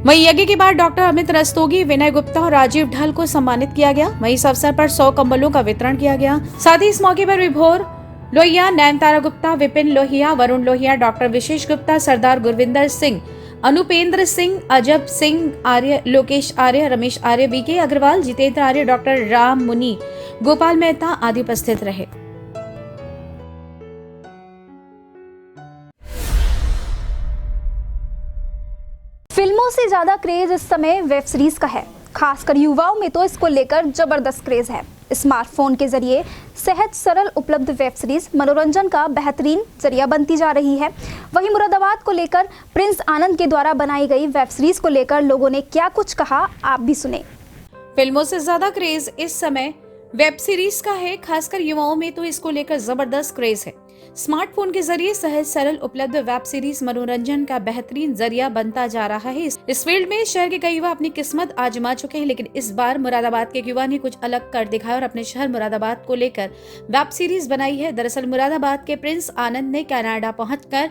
वहीं यज्ञ के बाद डॉक्टर अमित रस्तोगी, विनय गुप्ता और राजीव ढल को सम्मानित किया गया। वहीं इस अवसर पर 100 कंबलों का वितरण किया गया। साथ ही इस मौके पर विभोर लोहिया, नयनतारा गुप्ता, विपिन लोहिया, वरुण लोहिया, डॉक्टर विशेष गुप्ता, सरदार गुरविंदर सिंह, अनुपेंद्र सिंह, अजब सिंह आर्य, लोकेश आर्य, रमेश आर्य, बीके अग्रवाल, जितेंद्र आर्य, डॉक्टर राम मुनि, गोपाल मेहता आदि उपस्थित रहे। फिल्मों से ज्यादा क्रेज इस समय वेब सीरीज का है। खासकर युवाओं में तो इसको लेकर जबरदस्त क्रेज है। स्मार्टफोन के जरिए सहज सरल उपलब्ध वेब सीरीज मनोरंजन का बेहतरीन जरिया बनती जा रही है। वहीं मुरादाबाद को लेकर प्रिंस आनंद के द्वारा बनाई गई वेब सीरीज को लेकर लोगों ने क्या कुछ कहा, आप भी सुने। फिल्मों से ज्यादा क्रेज इस समय वेब सीरीज का है। खासकर युवाओं में तो इसको लेकर जबरदस्त क्रेज है। स्मार्टफोन के जरिए सहज सरल उपलब्ध वेब सीरीज मनोरंजन का बेहतरीन जरिया बनता जा रहा है। इस फील्ड में शहर के कई युवा अपनी किस्मत आजमा चुके हैं, लेकिन इस बार मुरादाबाद के युवा ने कुछ अलग कर दिखाया और अपने शहर मुरादाबाद को लेकर वेब सीरीज बनाई है। दरअसल मुरादाबाद के प्रिंस आनंद ने कनाडा पहुंचकर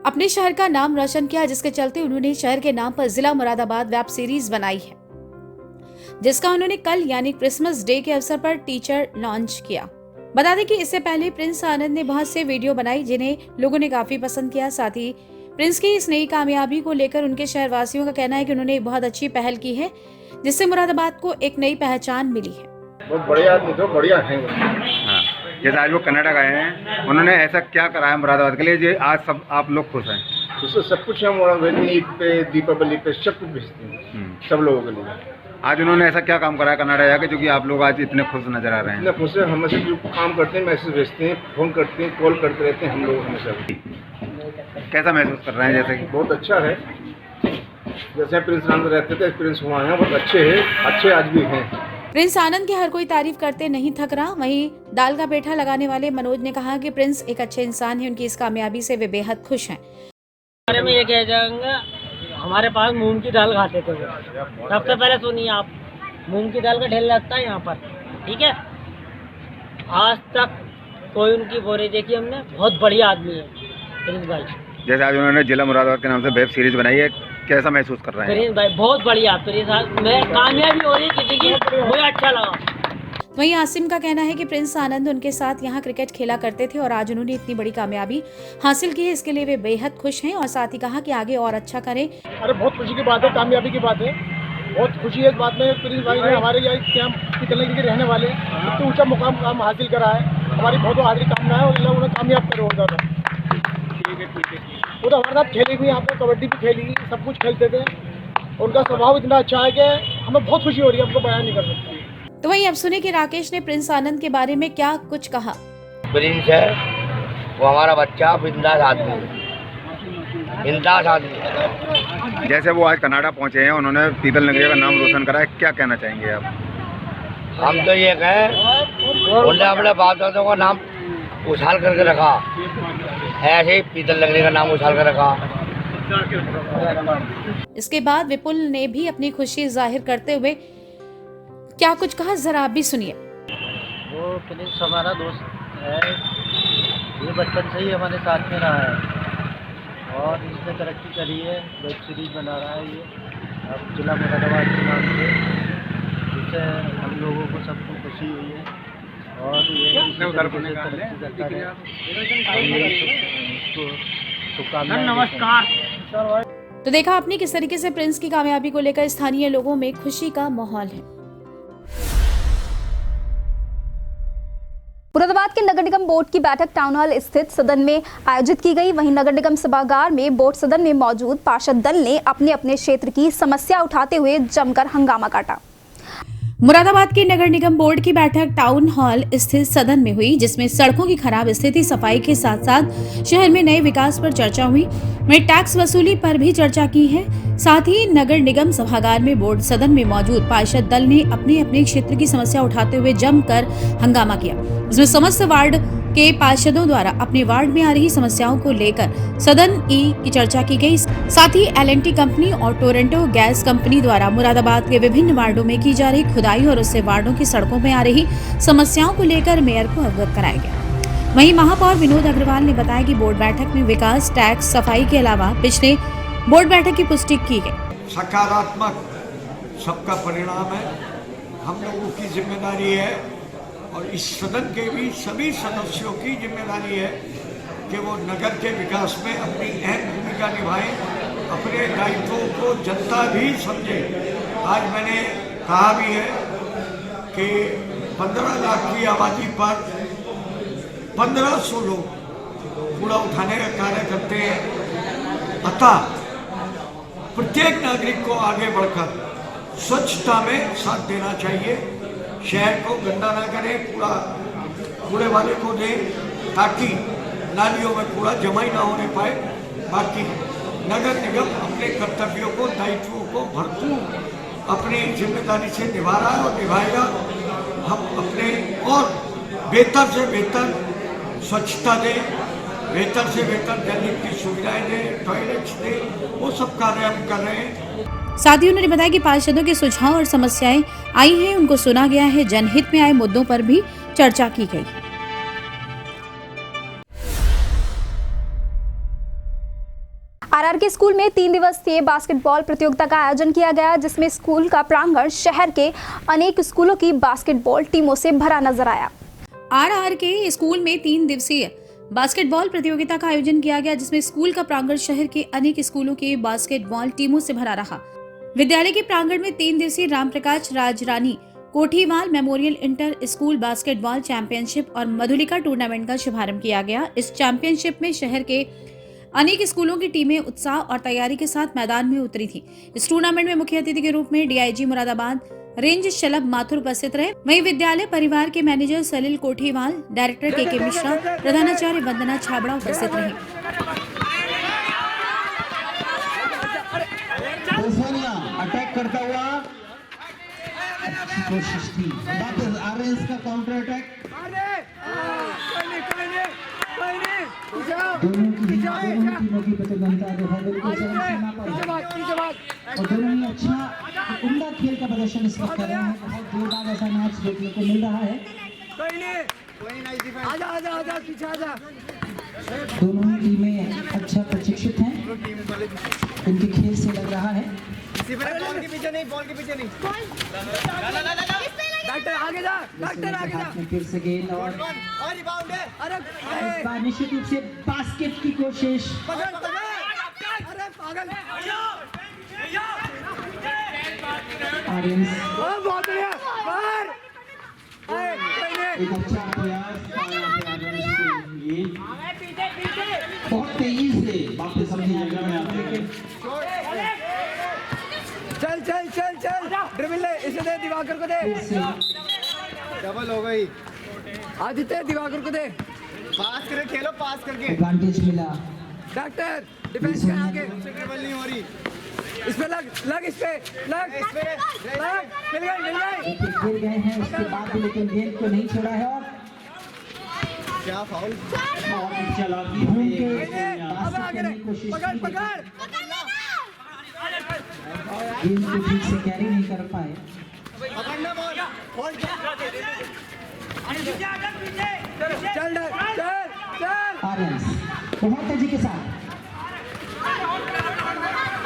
अपने शहर का नाम रोशन किया, जिसके चलते उन्होंने शहर के नाम पर जिला मुरादाबाद वेब सीरीज बनाई है, जिसका उन्होंने कल यानी क्रिसमस डे के अवसर पर टीचर लॉन्च किया। बता दें कि इससे पहले प्रिंस आनंद ने बहुत से वीडियो बनाई जिन्हें लोगों ने काफी पसंद किया। साथ ही प्रिंस की इस नई कामयाबी को लेकर उनके शहरवासियों का कहना है कि उन्होंने एक बहुत अच्छी पहल की है, जिससे मुरादाबाद को एक नई पहचान मिली है। बहुत बढ़िया आदमी, तो बढ़िया है। हाँ, जैसे आज वो कनाडा गए हैं, उन्होंने ऐसा क्या करा है मुरादाबाद के लिए जो आज सब आप लोग खुश हैं? उससे सब कुछ हम ईद पे, दीपावली पे सब कुछ भेजते हैं सब लोगों के लिए। आज उन्होंने ऐसा क्या काम करा है कनाडा जाके जो कि आप लोग आज इतने खुश नजर आ रहे हैं? इतने खुश हैं, हमेशा जो काम करते हैं, मैसेज भेजते हैं, फोन करते हैं, कॉल करते रहते हैं हम लोग हमेशा। कैसा महसूस कर रहे हैं? जैसे कि बहुत अच्छा है। जैसे प्रिंस आनंद रहते थे, एक्सपीरियंस हुआ है, बहुत अच्छे हैं, अच्छे आज भी हैं। प्रिंस आनंद की हर कोई तारीफ करते नहीं थक रहा। वहीं दाल का पेठा लगाने वाले मनोज ने कहा कि प्रिंस एक अच्छे इंसान है, उनकी इस कामयाबी से वे बेहद खुश हैं। बारे में ये कह जाऊंगा, हमारे पास मूंग की दाल खाते थे वो। सबसे पहले सुनिए आप, मूंग की दाल का ढेर लगता है यहाँ पर, ठीक है। आज तक कोई उनकी बोरी देखी हमने, बहुत बढ़िया आदमी है प्रिंस भाई। जैसे आज उन्होंने जिला मुरादाबाद के नाम से वेब सीरीज बनाई है, कैसा महसूस कर रहे हैं? प्रिंस भाई बहुत बढ़िया, प्रिंस मैं कामयाबी हो रही किसी की, मुझे अच्छा लगा। वहीं आसिम का कहना है कि प्रिंस आनंद उनके साथ यहाँ क्रिकेट खेला करते थे और आज उन्होंने इतनी बड़ी कामयाबी हासिल की है, इसके लिए वे बेहद खुश हैं और साथ ही कहा कि आगे और अच्छा करें। अरे बहुत खुशी की बात है, कामयाबी की बात है, बहुत खुशी है इस बात में। प्रिंस भाई ने हमारे यहाँ कितने के रहने वाले इतना ऊंचा मुकाम काम हासिल करा है, हमारी बहुत हाजिरी कामना है और अल्लाह उन्हें कामयाब करे। और ज़्यादा वो तो हमारे साथ खेली भी, यहाँ पर कबड्डी भी खेली, सब कुछ खेलते थे। उनका स्वभाव इतना अच्छा है कि हमें बहुत खुशी हो रही है, हमको बयान नहीं कर सकते। तो वहीं अब सुने कि राकेश ने प्रिंस आनंद के बारे में क्या कुछ कहा। प्रिंस है वो हमारा बच्चा, बिंदास आदमी, बिंदास आदमी। जैसे वो आज कनाडा पहुंचे हैं, उन्होंने पीतल नगरी का नाम रोशन करा है, क्या कहना चाहेंगे आप? हम तो ये कहें, उन्होंने अपने बाप दादों का नाम उछाल करके रखा, ऐसे ही पीतल नगरी का नाम उछाल कर रखा। इसके बाद विपुल ने भी अपनी खुशी जाहिर करते हुए क्या कुछ कहा, जरा आप भी सुनिए। वो प्रिंस हमारा दोस्त है, ये बचपन से ही हमारे साथ में रहा है और इसने तरक्की करी है, वेब सीरीज बना रहा है ये अब जिला मुरादाबाद के नाम से, जिससे हम लोगों को सबको खुशी हुई है और ये नमस्कार। तो देखा आपने किस तरीके से प्रिंस की कामयाबी को लेकर स्थानीय लोगों में खुशी का माहौल है। मुरादाबाद के नगर निगम बोर्ड की बैठक टाउन हॉल स्थित सदन में आयोजित की गई। वहीं नगर निगम सभागार में बोर्ड सदन में मौजूद पार्षद दल ने अपने अपने क्षेत्र की समस्या उठाते हुए जमकर हंगामा काटा। मुरादाबाद के नगर निगम बोर्ड की बैठक टाउन हॉल स्थित सदन में हुई, जिसमें सड़कों की खराब स्थिति, सफाई के साथ साथ शहर में नए विकास पर चर्चा हुई। वहीं टैक्स वसूली पर भी चर्चा की है। साथ ही नगर निगम सभागार में बोर्ड सदन में मौजूद पार्षद दल ने अपने अपने क्षेत्र की समस्या उठाते हुए जमकर हंगामा किया। इसमें समस्त वार्ड के पार्षदों द्वारा अपने वार्ड में आ रही समस्याओं को लेकर सदन की चर्चा की गई। साथ ही L&T कंपनी और टोरंटो गैस कंपनी द्वारा मुरादाबाद के विभिन्न वार्डों में की जा रही खुदाई और उससे वार्डों की सड़कों में आ रही समस्याओं को लेकर मेयर को अवगत कराया गया। वहीं महापौर विनोद अग्रवाल ने बताया कि बोर्ड बैठक में विकास, टैक्स, सफाई के अलावा पिछले बोर्ड बैठक की पुष्टि की गई। सकारात्मक सबका परिणाम है, हम लोगों की जिम्मेदारी है और इस सदन के भी सभी सदस्यों की जिम्मेदारी है कि वो नगर के विकास में अपनी अहम भूमिका निभाएं, अपने दायित्वों को जनता भी समझे। आज मैंने कहा भी है कि 15 लाख की आबादी पर 1500 लोग कूड़ा उठाने का कार्य करते हैं। अतः प्रत्येक नागरिक को आगे बढ़कर स्वच्छता में साथ देना चाहिए। शहर को गंदा ना करें, कूड़े वाले को दें ताकि नालियों में कूड़ा जमा ही ना होने पाए। बाकी नगर निगम अपने कर्तव्यों को, दायित्वों को भरपूर अपनी जिम्मेदारी से निभा रहा है और निभाएगा। हम अपने और बेहतर से बेहतर स्वच्छता दें, बेहतर से बेहतर जल की सुविधाएं दें, टॉयलेट्स दें, वो सब कार्य हम कर रहे हैं। साथ ही उन्होंने बताया कि पार्षदों के सुझाव और समस्याएं आई हैं, उनको सुना गया है। जनहित में आए मुद्दों पर भी चर्चा की गई। आरआर के स्कूल में 3 दिवसीय बास्केटबॉल प्रतियोगिता का आयोजन किया गया, जिसमें स्कूल का प्रांगण शहर के अनेक स्कूलों की बास्केटबॉल टीमों से भरा नजर आया। आरआर के स्कूल में 3 दिवसीय बास्केटबॉल प्रतियोगिता का आयोजन किया गया, जिसमें स्कूल का प्रांगण शहर के अनेक स्कूलों की बास्केटबॉल टीमों से भरा रहा। विद्यालय के प्रांगण में 3 दिवसीय Ramprakash Rajrani Kothiwal memorial inter school basketball championship और मधुलिका टूर्नामेंट का शुभारंभ किया गया। इस चैंपियनशिप में शहर के अनेक स्कूलों की टीमें उत्साह और तैयारी के साथ मैदान में उतरी थी। इस टूर्नामेंट में मुख्य अतिथि के रूप में डीआईजी मुरादाबाद रेंज शलभ माथुर उपस्थित रहे। वहीं विद्यालय परिवार के मैनेजर सलील कोठीवाल, डायरेक्टर के मिश्रा, प्रधानाचार्य वंदना छाबड़ा उपस्थित रही। अटैक करता हुआ अच्छी कोशिश थी, आरएस का काउंटर अटैक। दोनों टीमों की प्रतिबद्धता जो है बिल्कुल चरम सीमा पर है और दोनों ही अच्छा उम्दा खेल का प्रदर्शन इस वक्त कर रहे हैं। बहुत जोरदार ऐसा मैच देखने को मिल रहा है। दोनों ही टीमें अच्छा प्रशिक्षित हैं, इनके खेल से लग रहा है। बॉल के पीछे नहीं, बॉल के पीछे नहीं। डॉक्टर आगे जा, डॉक्टर आगे जा। फिर से गेंद और रिबाउंड है। अरे इस बार निश्चित रूप से बास्केट की कोशिश। अरे पागल। ऑडियंस बहुत बढ़िया। बाहर। एक अच्छा प्रयास बहुत तेजी से वापस अपनी जगह में आते हैं। चल चल चल चल, ड्रिबल ले, इसे दे, दिवाकर को दे। डबल हो गई। आदित्य दिवाकर को दे। पास करके खेलो, पास करके। एडवांटेज मिला। डॉक्टर डिफेंस के आगे ड्रिबल नहीं हो रही। इस पे लग इस पे लग मिल गई। खेल गए हैं, उसके बाद भी लेकिन गेंद को नहीं छोड़ा है और क्या फाउल। चला घूम के बास्केट करने की कोशिश की, गेंद को ठीक से कैरी नहीं कर पाए। चल चल आर्यंस बहुत तेजी के साथ।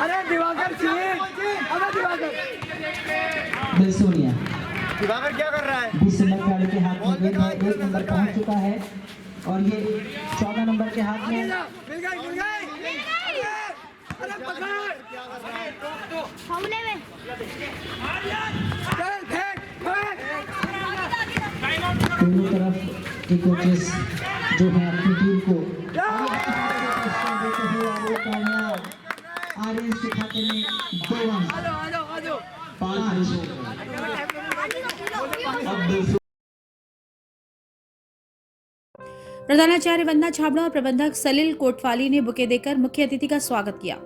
अरे दिवाकर बिल्सोनिया दिवाकर क्या कर रहा है? 20 नंबर खिलाड़ी के हाथ में गेंद है, 1 नंबर पहुंच चुका है और ये 14 नंबर के हाथ में। मिल गई। अरे पकड़। हमले में। चल फेंक। दोनों तरफ कि कोचेस जो है अपनी टीम को देते हुए और वो कामयाब आर्यन के खाते में 2 रन 5 अब प्रधानाचार्य वंदना छाबड़ा और प्रबंधक सलिल कोटवाली ने बुके देकर मुख्य अतिथि का स्वागत किया।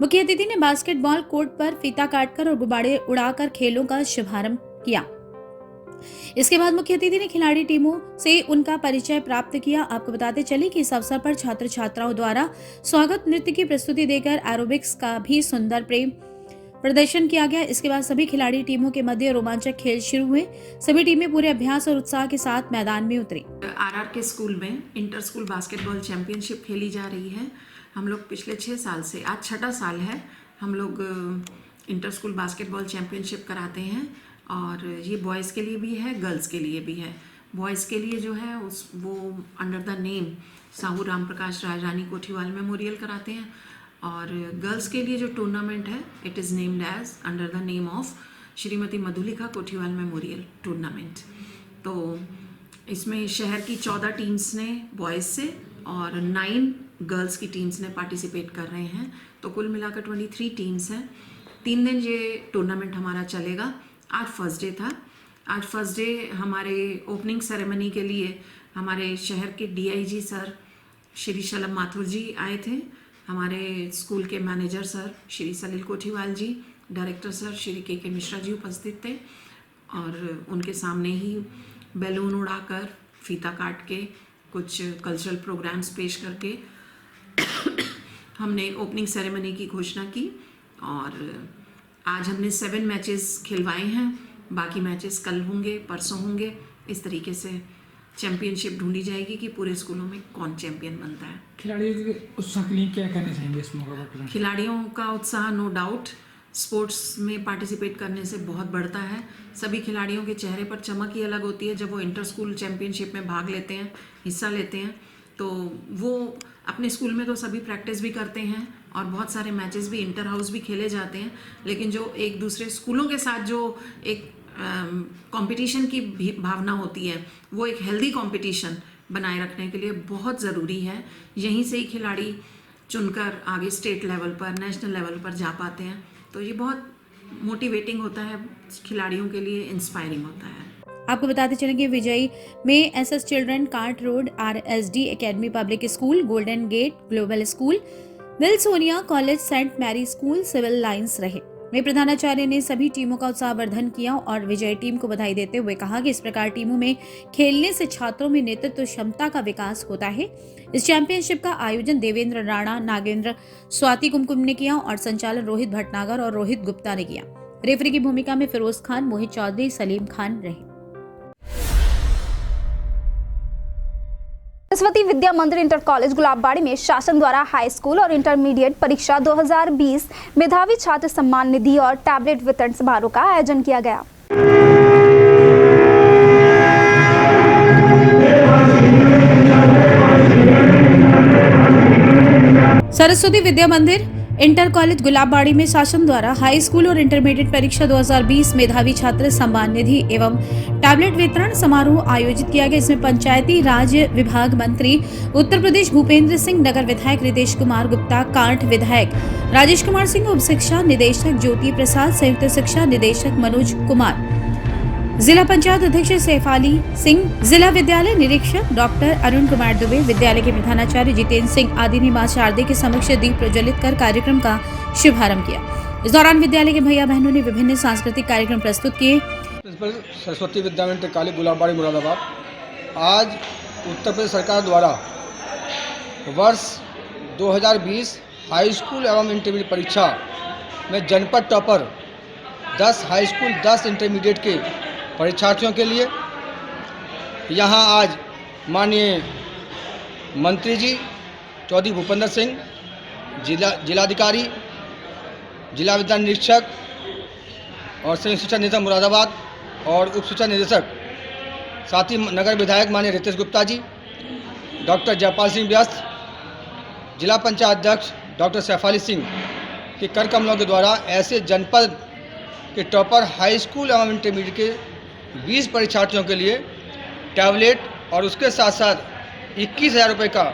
मुख्य अतिथि ने बास्केटबॉल कोर्ट पर फीता काटकर और गुब्बारे उड़ाकर खेलों का शुभारंभ किया। इसके बाद मुख्य अतिथि ने खिलाड़ी टीमों से उनका परिचय प्राप्त किया। आपको बताते चले कि इस अवसर पर छात्र छात्राओं द्वारा स्वागत नृत्य की प्रस्तुति देकर एरोबिक्स का भी सुंदर प्रेम प्रदर्शन किया गया। इसके बाद सभी खिलाड़ी टीमों के मध्य रोमांचक खेल शुरू हुए। सभी टीमें पूरे अभ्यास और उत्साह के साथ मैदान में उतरी। आरआर के स्कूल में इंटर स्कूल बास्केटबॉल चैंपियनशिप खेली जा रही है। हम लोग पिछले 6 साल से, आज 6ठा साल है, हम लोग इंटर स्कूल बास्केटबॉल चैंपियनशिप कराते हैं और ये बॉयज़ के लिए भी है, गर्ल्स के लिए भी है। बॉयज़ के लिए जो है वो under the name Sahu Ram Prakash Rajrani Kothiwal memorial karate हैं और गर्ल्स के लिए जो टूर्नामेंट है it is named as under the name of Shrimati Madhulika Kothiwal memorial tournament. तो इसमें शहर की 14 टीम्स ने बॉयज़ से और 9 गर्ल्स की टीम्स ने पार्टिसिपेट कर रहे हैं। तो कुल मिलाकर 23 टीम्स हैं। 3 दिन ये टूर्नामेंट हमारा चलेगा। आज फर्स्ट डे था। आज फर्स्ट डे हमारे ओपनिंग सेरेमनी के लिए हमारे शहर के DIG सर श्री शलभ माथुर जी आए थे। हमारे स्कूल के manager sir Shri Salil Kothiwal ji, director sir Shri KK Mishra ji उपस्थित थे और उनके सामने ही बैलून उड़ाकर, फीता काट के, कुछ कल्चरल प्रोग्राम्स पेश करके हमने ओपनिंग सेरेमनी की घोषणा की और आज हमने 7 मैचेस खिलवाए हैं। बाकी मैचेस कल होंगे, परसों होंगे। इस तरीके से चैंपियनशिप ढूंढी जाएगी कि पूरे स्कूलों में कौन चैंपियन बनता है। खिलाड़ियों के उत्साह के लिए क्या करना चाहेंगे इस मौके पर? खिलाड़ियों का उत्साह नो डाउट स्पोर्ट्स में पार्टिसिपेट करने से बहुत बढ़ता है। सभी खिलाड़ियों के चेहरे पर चमक ही अलग होती है जब वो इंटर स्कूल चैंपियनशिप में भाग लेते हैं, हिस्सा लेते हैं। तो वो अपने स्कूल में तो सभी प्रैक्टिस भी करते हैं और बहुत सारे मैचेस भी इंटर हाउस भी खेले जाते हैं, लेकिन जो एक दूसरे स्कूलों के साथ जो एक कंपटीशन की भावना होती है वो एक हेल्दी कंपटीशन बनाए रखने के लिए बहुत ज़रूरी है। यहीं से ही खिलाड़ी चुनकर आगे स्टेट लेवल पर, नेशनल लेवल पर जा पाते हैं। तो ये बहुत मोटिवेटिंग होता है खिलाड़ियों के लिए, इंस्पायरिंग होता है। आपको बताते चलेंगे विजयी में SS children, cart road, RSD academy public school, golden gate global school, Wilsonia college, Saint Mary school, civil lines रहे। वे प्रधानाचार्य ने सभी टीमों का उत्साहवर्धन किया और विजयी टीम को बधाई देते हुए कहा कि इस प्रकार टीमों में खेलने से छात्रों में नेतृत्व क्षमता का विकास होता है। इस चैंपियनशिप का आयोजन देवेंद्र राणा, नागेंद्र, स्वाति कुमकुम ने किया और संचालन रोहित भटनागर और रोहित गुप्ता ने किया। रेफरी की भूमिका में फिरोज खान, मोहित चौधरी, सलीम खान रहे। सरस्वती विद्या मंदिर इंटर कॉलेज गुलाबबाड़ी में शासन द्वारा हाई स्कूल और इंटरमीडिएट परीक्षा 2020 मेधावी छात्र सम्मान निधि और टैबलेट वितरण समारोह का आयोजन किया गया। सरस्वती विद्या मंदिर इंटर कॉलेज गुलाबबाड़ी में शासन द्वारा हाई स्कूल और इंटरमीडिएट परीक्षा 2020 मेधावी छात्र सम्मान निधि एवं टैबलेट वितरण समारोह आयोजित किया गया। इसमें पंचायती राज विभाग मंत्री उत्तर प्रदेश भूपेंद्र सिंह, नगर विधायक रितेश कुमार गुप्ता, कांठ विधायक राजेश कुमार सिंह, उप शिक्षा निदेशक ज्योति प्रसाद, संयुक्त शिक्षा निदेशक मनोज कुमार, जिला पंचायत अध्यक्ष सैफाली सिंह, जिला विद्यालय निरीक्षक डॉक्टर अरुण कुमार दुबे, विद्यालय के प्रधानाचार्य जितेंद्र सिंह आदि ने मां शारदे के समक्ष दीप प्रज्वलित कर कार्यक्रम का शुभारंभ किया। इस दौरान विद्यालय के भैया बहनों ने विभिन्न सांस्कृतिक कार्यक्रम प्रस्तुत किए। प्रिंसिपल सरस्वती विद्या मंदिर कॉलेज गुलाबबाड़ी मुरादाबाद, आज उत्तर प्रदेश सरकार द्वारा वर्ष 2020 हाई स्कूल एवं इंटरमीडिएट परीक्षा में जनपद टॉपर 10 हाई स्कूल 10 इंटरमीडिएट के परीक्षार्थियों के लिए यहाँ आज माननीय मंत्री जी चौधरी भूपेंद्र सिंह, जिलाधिकारी, जिला विद्यालय निरीक्षक और संयुक्त शिक्षा निदेशक मुरादाबाद और उप शिक्षा निदेशक, साथ ही नगर विधायक माननीय रितेश गुप्ता जी, डॉक्टर जयपाल सिंह व्यस्त, जिला पंचायत अध्यक्ष डॉक्टर सैफाली सिंह के कर कमलों के द्वारा ऐसे जनपद के टॉपर हाई स्कूल एवं इंटरमीडिएट के 20 परीक्षार्थियों के लिए टैबलेट और उसके साथ साथ 21,000 रुपये का।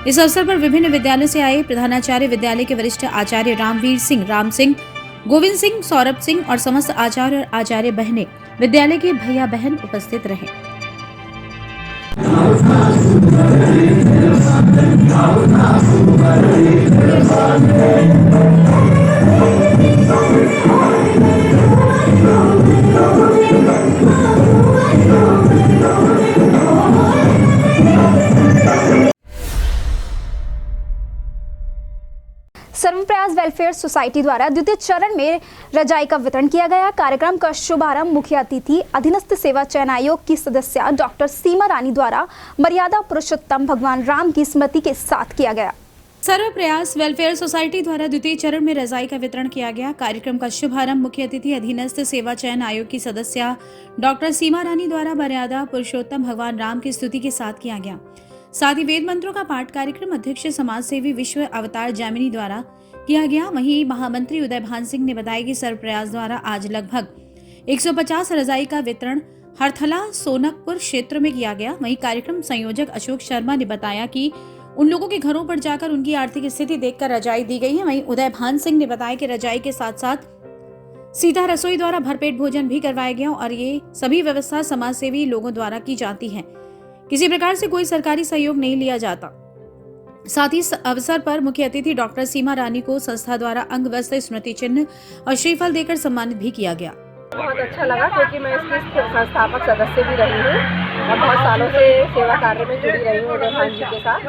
इस अवसर पर विभिन्न विद्यालयों से आए प्रधानाचार्य, विद्यालय के वरिष्ठ आचार्य रामवीर सिंह, राम सिंह, गोविंद सिंह, सौरभ सिंह और समस्त आचार्य और आचार्य बहनें, विद्यालय के भैया बहन उपस्थित रहे। सर्वप्रयास वेलफेयर सोसाइटी द्वारा द्वितीय चरण में रजाई का वितरण किया गया। कार्यक्रम का शुभारंभ मुख्य अतिथि अधीनस्थ सेवा चयन आयोग की सदस्य डॉक्टर सीमा रानी द्वारा मर्यादा पुरुषोत्तम भगवान राम की स्मृति के साथ किया गया। सर्वप्रयास वेलफेयर सोसाइटी द्वारा द्वितीय चरण में रजाई का वितरण किया गया। कार्यक्रम का शुभारंभ मुख्य अतिथि अधीनस्थ सेवा चयन आयोग की सदस्य डॉक्टर सीमा रानी द्वारा मर्यादा पुरुषोत्तम भगवान राम की स्तुति के साथ किया गया। साथ ही वेद मंत्रों का पाठ कार्यक्रम अध्यक्ष समाज सेवी विश्व अवतार जैमिनी द्वारा किया गया। वहीं महामंत्री उदय भान सिंह ने बताया कि सर्वप्रयास द्वारा आज लगभग 150 रजाई का वितरण हरथला सोनकपुर क्षेत्र में किया गया। वहीं कार्यक्रम संयोजक अशोक शर्मा ने बताया कि उन लोगों के घरों पर जाकर उनकी आर्थिक स्थिति देखकर रजाई दी गई है। वहीं उदय भान सिंह ने बताया कि रजाई के साथ साथ सीधा रसोई द्वारा भरपेट भोजन भी करवाया गया और ये सभी व्यवस्था समाज सेवी लोगों द्वारा की जाती है। किसी प्रकार से कोई सरकारी सहयोग नहीं लिया जाता। साथ ही अवसर पर मुख्य अतिथि डॉक्टर सीमा रानी को संस्था द्वारा अंग वस्त्र, स्मृति चिन्ह और श्रीफल देकर सम्मानित भी किया गया। बहुत अच्छा लगा क्योंकि मैं इसकी संस्थापक सदस्य भी रही हूँ और बहुत सालों से सेवा कार्य में जुड़ी रही हूँ उदय भान जी के साथ।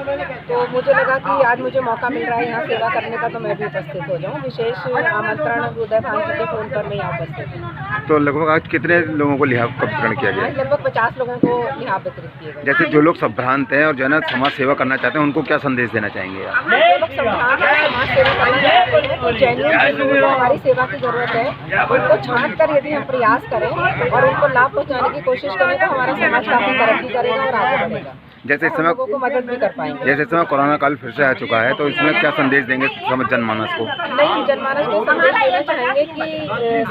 तो मुझे लगा कि आज मुझे मौका मिल रहा है यहाँ सेवा करने का, तो मैं भी उपस्थित हो जाऊँ। विशेष आमंत्रण उदय भान जी के फोन पर मैं यहाँ उपस्थित हूँ। तो लगभग आज कितने लोगों को लिहाफ का वितरण किया गया? लगभग 50 लोगों को लिहाफ वितरित किए गए। जैसे जो लोग संभ्रांत हैं और जो है ना समाज सेवा करना चाहते हैं, उनको क्या संदेश देना चाहेंगे आप? जो लोग संभ्रांत हैं, समाज सेवा करना चाहते हैं, तो जेन्युइन हमारी सेवा की जरूरत है। उनको छांट कर यदि हम प्रयास करें और उनको लाभ पहुंचाने की कोशिश करें तो हमारा समाज काफी तरक्की करेगा और आगे बढ़ेगा। जैसे इस समय लोगों को मदद भी कर पाएंगे। जैसे इस समय कोरोना काल फिर से आ चुका है, तो इसमें क्या संदेश देंगे जनमानस को? नहीं, जनमानस को संदेश देना चाहेंगे कि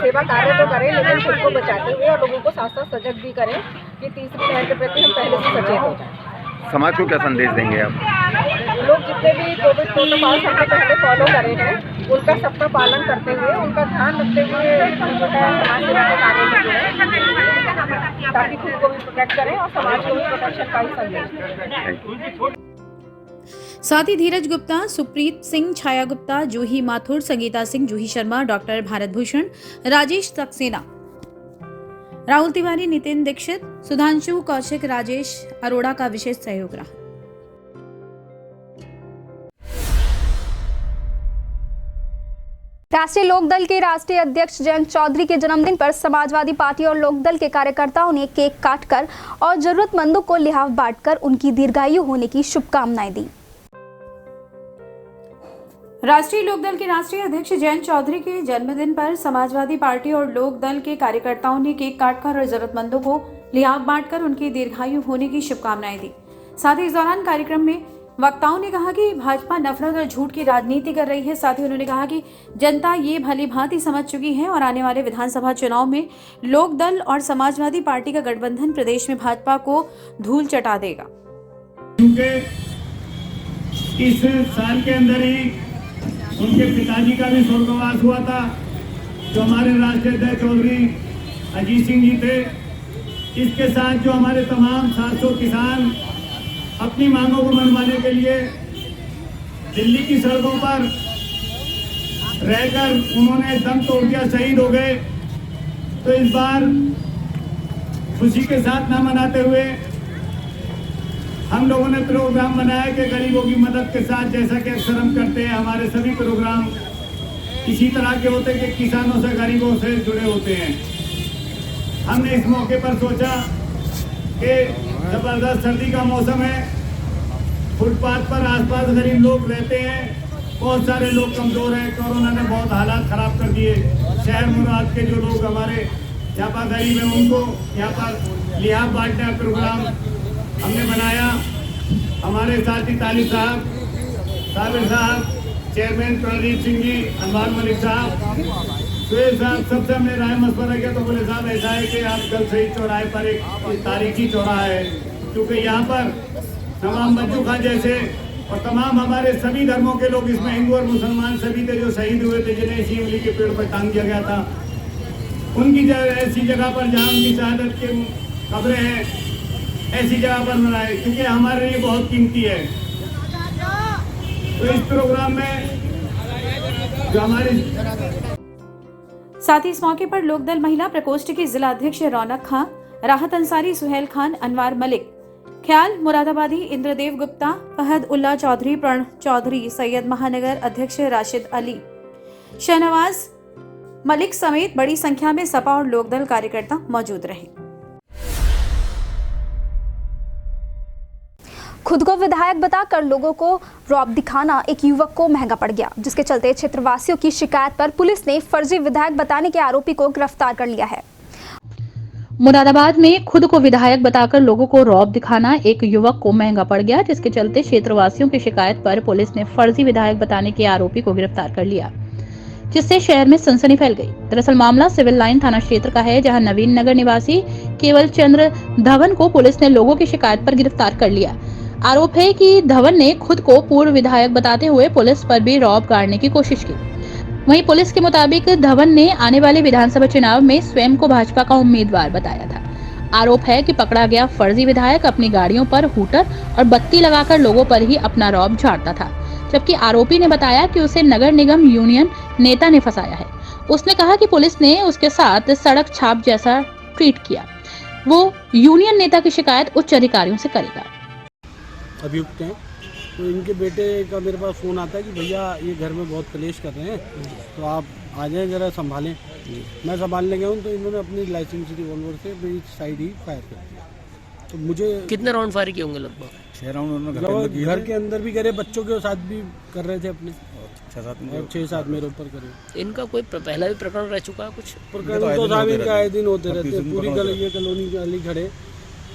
सेवा कार्य तो करें लेकिन खुद को बचाते हुए और लोगों को साथ साथ सजग भी करें कि तीसरी लहर के प्रति हम पहले से सचेत हो जाएं। समाज को क्या संदेश देंगे आप? लोग जितने भी कोविड प्रोटोकॉल हमने पहले फॉलो करे हैं उनका सबका पालन करते हुए, उनका ध्यान रखते हुए जो है समाज सेवा के कार्य में जुड़े ताकि खुद को भी प्रोटेक्ट करें और समाज को भी प्रोटेक्शन का ही संदेश दें। साथ ही धीरज गुप्ता, सुप्रीत सिंह, छाया गुप्ता, जूही माथुर, संगीता सिंह, जूही शर्मा, डॉक्टर भारत भूषण, राजेश सक्सेना, राहुल तिवारी, नितिन दीक्षित, सुधांशु कौशिक, राजेश अरोड़ा का विशेष सहयोग रहा। राष्ट्रीय लोकदल के राष्ट्रीय अध्यक्ष जयंत चौधरी के जन्मदिन पर समाजवादी पार्टी और लोकदल के कार्यकर्ताओं ने केक काटकर और जरूरतमंदों को लिहाफ बांटकर उनकी दीर्घायु होने की शुभकामनाएं दी। राष्ट्रीय लोकदल के राष्ट्रीय अध्यक्ष जयंत चौधरी के जन्मदिन पर समाजवादी पार्टी और लोकदल के कार्यकर्ताओं ने केक काटकर और जरूरतमंदों को लिहाफ बांटकर उनकी दीर्घायु होने की शुभकामनाएं दी। साथ ही इस दौरान कार्यक्रम में वक्ताओं ने कहा कि भाजपा नफरत और झूठ की राजनीति कर रही है। साथ ही उन्होंने कहा कि जनता ये भली भांति समझ चुकी है और आने वाले विधानसभा चुनाव में लोकदल और समाजवादी पार्टी का गठबंधन प्रदेश में भाजपा को धूल चटा देगा। इस साल के अंदर ही उनके पिताजी का भी स्वर्गवास हुआ था, जो हमारे राष्ट्रीय अध्यक्ष चौधरी अजीत सिंह जी थे। इसके साथ जो हमारे तमाम 700 किसान अपनी मांगों को मनवाने के लिए दिल्ली की सड़कों पर रहकर उन्होंने दम तोड़ दिया, शहीद हो गए। तो इस बार खुशी के साथ ना मनाते हुए हम लोगों ने प्रोग्राम बनाया कि गरीबों की मदद के साथ, जैसा कि अक्सर हम करते हैं, हमारे सभी प्रोग्राम इसी तरह के होते हैं कि किसानों से, गरीबों से जुड़े होते हैं। हमने इस मौके पर सोचा कि जबरदस्त सर्दी का मौसम है, फुटपाथ पर आसपास गरीब लोग रहते हैं, बहुत सारे लोग कमजोर हैं, कोरोना ने बहुत हालात खराब कर दिए। शहर मुराद के जो लोग हमारे यहाँ पर गरीब हैं उनको यहाँ पर लिहाफ बांटने का प्रोग्राम हमने बनाया। हमारे साथी तालिब साहब, साबिर साहब, चेयरमैन प्रदीप सिंह जी, अनवार मलिक साहब, सुहेल साहब, सबसे हमने राय मशवरा किया। तो बोले साहब ऐसा है कि आप जल्द से ही चौराहे पर एक तारीखी चौराहा है क्योंकि यहाँ पर तमाम बच्चों खां जैसे और तमाम हमारे सभी धर्मों के लोग, इसमें हिंदू और मुसलमान सभी थे जो शहीद हुए थे, जिन्हें इसी इमली के पेड़ पर टांग दिया गया था। उनकी ऐसी जगह पर जहाँ उनकी शहादत के कब्रें हैं, ऐसी जगह पर मनाए, क्योंकि हमारे लिए बहुत कीमती है। तो इस प्रोग्राम में जो हमारी साथ ही इस मौके पर लोकदल महिला प्रकोष्ठ की जिला अध्यक्ष रौनक खां, राहत अंसारी, सुहेल खान, अनवार मलिक, ख्याल मुरादाबादी, इंद्रदेव गुप्ता, फहद उल्ला चौधरी, प्रण चौधरी, सैयद महानगर अध्यक्ष राशिद अली, शहनवाज मलिक समेत बड़ी संख्या में सपा और लोकदल कार्यकर्ता मौजूद रहे। खुद को विधायक बताकर लोगों को रौब दिखाना एक युवक को महंगा पड़ गया, जिसके चलते क्षेत्रवासियों की शिकायत पर पुलिस ने फर्जी विधायक बताने के आरोपी को गिरफ्तार कर लिया है। मुरादाबाद में खुद को विधायक बताकर लोगों को रौब दिखाना एक युवक को महंगा पड़ गया, जिसके चलते क्षेत्रवासियों की शिकायत पर पुलिस ने फर्जी विधायक बताने के आरोपी को गिरफ्तार कर लिया, जिससे शहर में सनसनी फैल गई। दरअसल मामला सिविल लाइन थाना क्षेत्र का है, जहां नवीन नगर निवासी केवल चंद्र धवन को पुलिस ने लोगों की शिकायत पर गिरफ्तार कर लिया। आरोप है कि धवन ने खुद को पूर्व विधायक बताते हुए पुलिस पर भी रौब गाड़ने की कोशिश की। वहीं पुलिस के मुताबिक धवन ने आने वाले विधानसभा चुनाव में स्वयं को भाजपा का उम्मीदवार बताया था। आरोप है कि पकड़ा गया फर्जी विधायक अपनी गाड़ियों पर हूटर और बत्ती लगाकर लोगों पर ही अपना रौब झाड़ता था, जबकि आरोपी ने बताया कि उसे नगर निगम यूनियन नेता ने फंसाया है। उसने कहा कि पुलिस ने उसके साथ सड़क छाप जैसा ट्रीट किया। वो यूनियन नेता की शिकायत उच्च अधिकारियों से करेगा। अभियुक्त हैं, तो इनके बेटे का मेरे पास फ़ोन आता है कि भैया ये घर में बहुत कलेश कर रहे हैं, तो आप आ जाएं ज़रा संभालें। मैं संभालने गया हूँ तो इन्होंने अपनी लाइसेंस रिवॉल्वर से मेरी साइड ही फायर कर दिया। तो मुझे कितने राउंड फायर किए होंगे? लगभग 6 राउंड घर के अंदर भी करे, बच्चों के साथ भी कर रहे थे अपने 6-7 मेरे ऊपर करे। इनका कोई पहला भी प्रकरण रह चुका है? कुछ प्रकरण तो साहब इनका आए दिन होते रहते हैं, पूरी ये कॉलोनी गली खड़े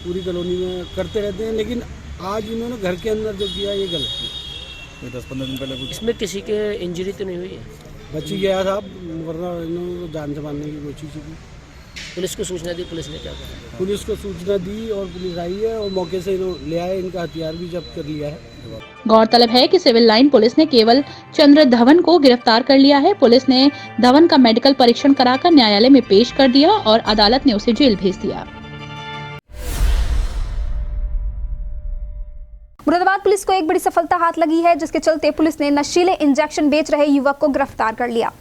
पूरी कॉलोनी में करते रहते हैं, लेकिन आज इन्होंने घर के अंदर जो किया ये गलत है। 10-15 दिन पहले इसमें किसी के इंजरी तो नहीं हुई है? बची गया साहब, वरना इन्होंने जान से मारने की कोशिश की। पुलिस को सूचना दी, पुलिस ने क्या करा? पुलिस को सूचना दी और पुलिस आई है और मौके से इन्होंने ले आए, इनका हथियार भी जब्त कर लिया है। गौरतलब है कि सिविल लाइन पुलिस ने केवल चंद्र धवन को गिरफ्तार कर लिया है। पुलिस ने धवन का मेडिकल परीक्षण कराकर न्यायालय में पेश कर दिया और अदालत ने उसे जेल भेज दिया। मुरादाबाद पुलिस को एक बड़ी सफलता हाथ लगी है, जिसके चलते पुलिस ने नशीले इंजेक्शन बेच रहे युवक को गिरफ्तार कर लिया।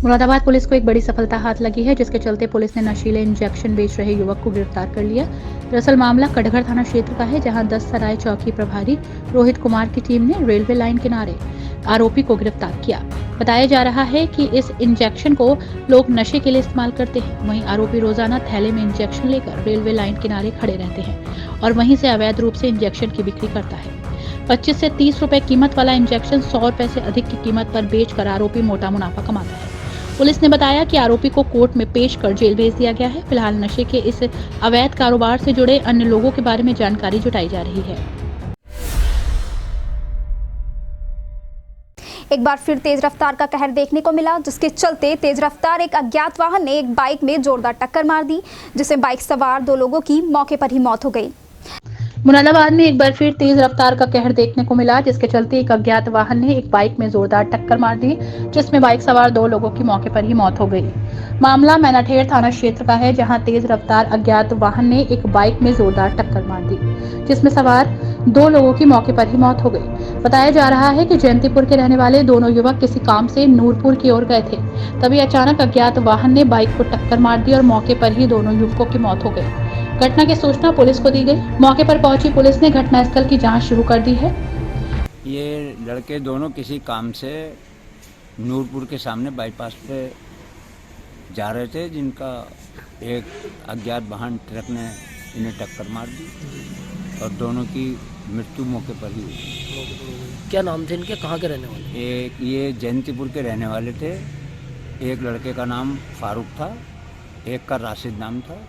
मुरादाबाद पुलिस को एक बड़ी सफलता हाथ लगी है, जिसके चलते पुलिस ने नशीले इंजेक्शन बेच रहे युवक को गिरफ्तार कर लिया। दरअसल मामला कटघर थाना क्षेत्र का है, जहां 10 सराय चौकी प्रभारी रोहित कुमार की टीम ने रेलवे लाइन किनारे आरोपी को गिरफ्तार किया। बताया जा रहा है कि इस इंजेक्शन को लोग नशे के लिए इस्तेमाल करते हैं। वहीं आरोपी रोजाना थैले में इंजेक्शन लेकर रेलवे लाइन किनारे खड़े रहते हैं और वहीं से अवैध रूप से इंजेक्शन की बिक्री करता है। 25 से 30 रुपए कीमत वाला इंजेक्शन 100 रुपए से अधिक की कीमत पर बेचकर आरोपी मोटा मुनाफा कमाता है। पुलिस ने बताया कि आरोपी को कोर्ट में पेश कर जेल भेज दिया गया है। फिलहाल नशे के इस अवैध कारोबार से जुड़े अन्य लोगों के बारे में जानकारी जुटाई जा रही है। एक बार फिर तेज रफ्तार का कहर देखने को मिला, जिसके चलते तेज रफ्तार एक अज्ञात वाहन ने एक बाइक में जोरदार टक्कर मार दी, जिससे बाइक सवार 2 लोगों की मौके पर ही मौत हो गई। मुरादाबाद में एक बार फिर तेज रफ्तार का कहर देखने को मिला, जिसके चलते एक अज्ञात वाहन ने एक बाइक में जोरदार टक्कर मार दी, जिसमें बाइक सवार 2 लोगों की मौके पर ही मौत हो गई। मामला मैनाठेर थाना क्षेत्र का है, जहां तेज रफ्तार अज्ञात वाहन ने एक बाइक में जोरदार टक्कर मार दी, जिसमें सवार 2 लोगों की मौके पर ही मौत हो गई। बताया जा रहा है कि जयंतीपुर के रहने वाले दोनों युवक किसी काम से नूरपुर की ओर गए थे, तभी अचानक अज्ञात वाहन ने बाइक को टक्कर मार दी और मौके पर ही दोनों युवकों की मौत हो गई। घटना की सूचना पुलिस को दी गई। मौके पर पहुंची पुलिस ने घटनास्थल की जांच शुरू कर दी है। ये लड़के दोनों किसी काम से नूरपुर के सामने बाईपास पे जा रहे थे, जिनका एक अज्ञात वाहन ट्रक ने इन्हें टक्कर मार दी और दोनों की मृत्यु मौके पर ही हुई। क्या नाम थे इनके, कहाँ के रहने वाले? एक ये जयंतीपुर के रहने वाले थे, एक लड़के का नाम फारूक था, एक का राशिद नाम था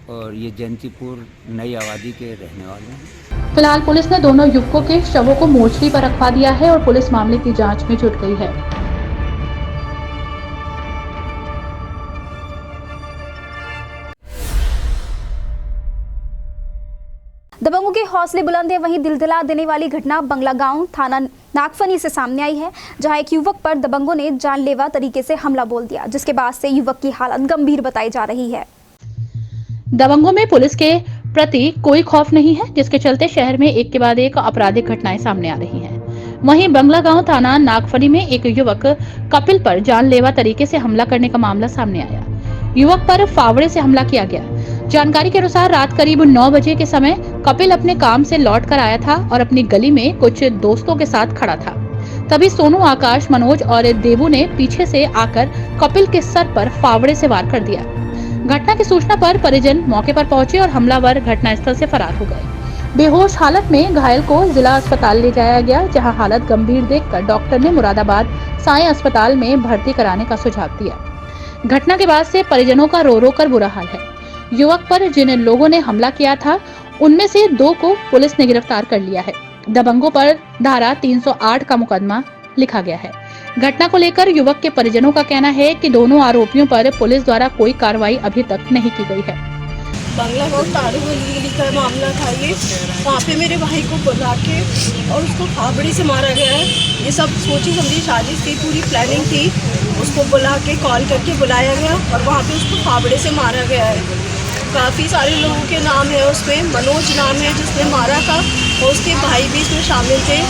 और ये जयंतीपुर नई आबादी के रहने वाले हैं। फिलहाल पुलिस ने दोनों युवकों के शवों को मोर्चरी पर रखवा दिया है और पुलिस मामले की जांच में जुट गई है। दबंगों के हौसले बुलंद है, वहीं दिलदिला देने वाली घटना बंगला गांव थाना नागफनी से सामने आई है, जहां एक युवक पर दबंगों ने जानलेवा तरीके से हमला बोल दिया, जिसके बाद से युवक की हालत गंभीर बताई जा रही है। दबंगों में पुलिस के प्रति कोई खौफ नहीं है, जिसके चलते शहर में एक के बाद एक आपराधिक घटनाएं सामने आ रही हैं। वहीं बंगला गांव थाना नागफनी में एक युवक कपिल पर जानलेवा तरीके से हमला करने का मामला सामने आया। युवक पर फावड़े से हमला किया गया। जानकारी के अनुसार रात करीब 9 बजे के समय कपिल अपने काम से लौट कर आया था और अपनी गली में कुछ दोस्तों के साथ खड़ा था। तभी सोनू, आकाश, मनोज और देवू ने पीछे से आकर कपिल के सर पर फावड़े से वार कर दिया। घटना की सूचना पर परिजन मौके पर पहुंचे और हमलावर घटनास्थल से फरार हो गए। बेहोश हालत में घायल को जिला अस्पताल ले जाया गया, जहां हालत गंभीर देखकर डॉक्टर ने मुरादाबाद साई अस्पताल में भर्ती कराने का सुझाव दिया। घटना के बाद से परिजनों का रो रो कर बुरा हाल है। युवक पर जिन लोगों ने हमला किया था, उनमें से 2 को पुलिस ने गिरफ्तार कर लिया है। दबंगों पर धारा 308 का मुकदमा लिखा गया है। घटना को लेकर युवक के परिजनों का कहना है कि दोनों आरोपियों पर पुलिस द्वारा कोई कार्रवाई अभी तक नहीं की गई है। बंगला गाँव तारू गली का मामला था ये। वहाँ पे मेरे भाई को बुला के और उसको फावड़े से मारा गया है। ये सब सोची समझी साजिश थी, पूरी प्लानिंग थी। उसको बुला के कॉल करके बुलाया गया और वहाँ पे उसको फावड़े से मारा गया है। काफ़ी सारे लोगों के नाम है उसमें। मनोज नाम है जिसने मारा था, और उसके भाई भी इसमें शामिल थे।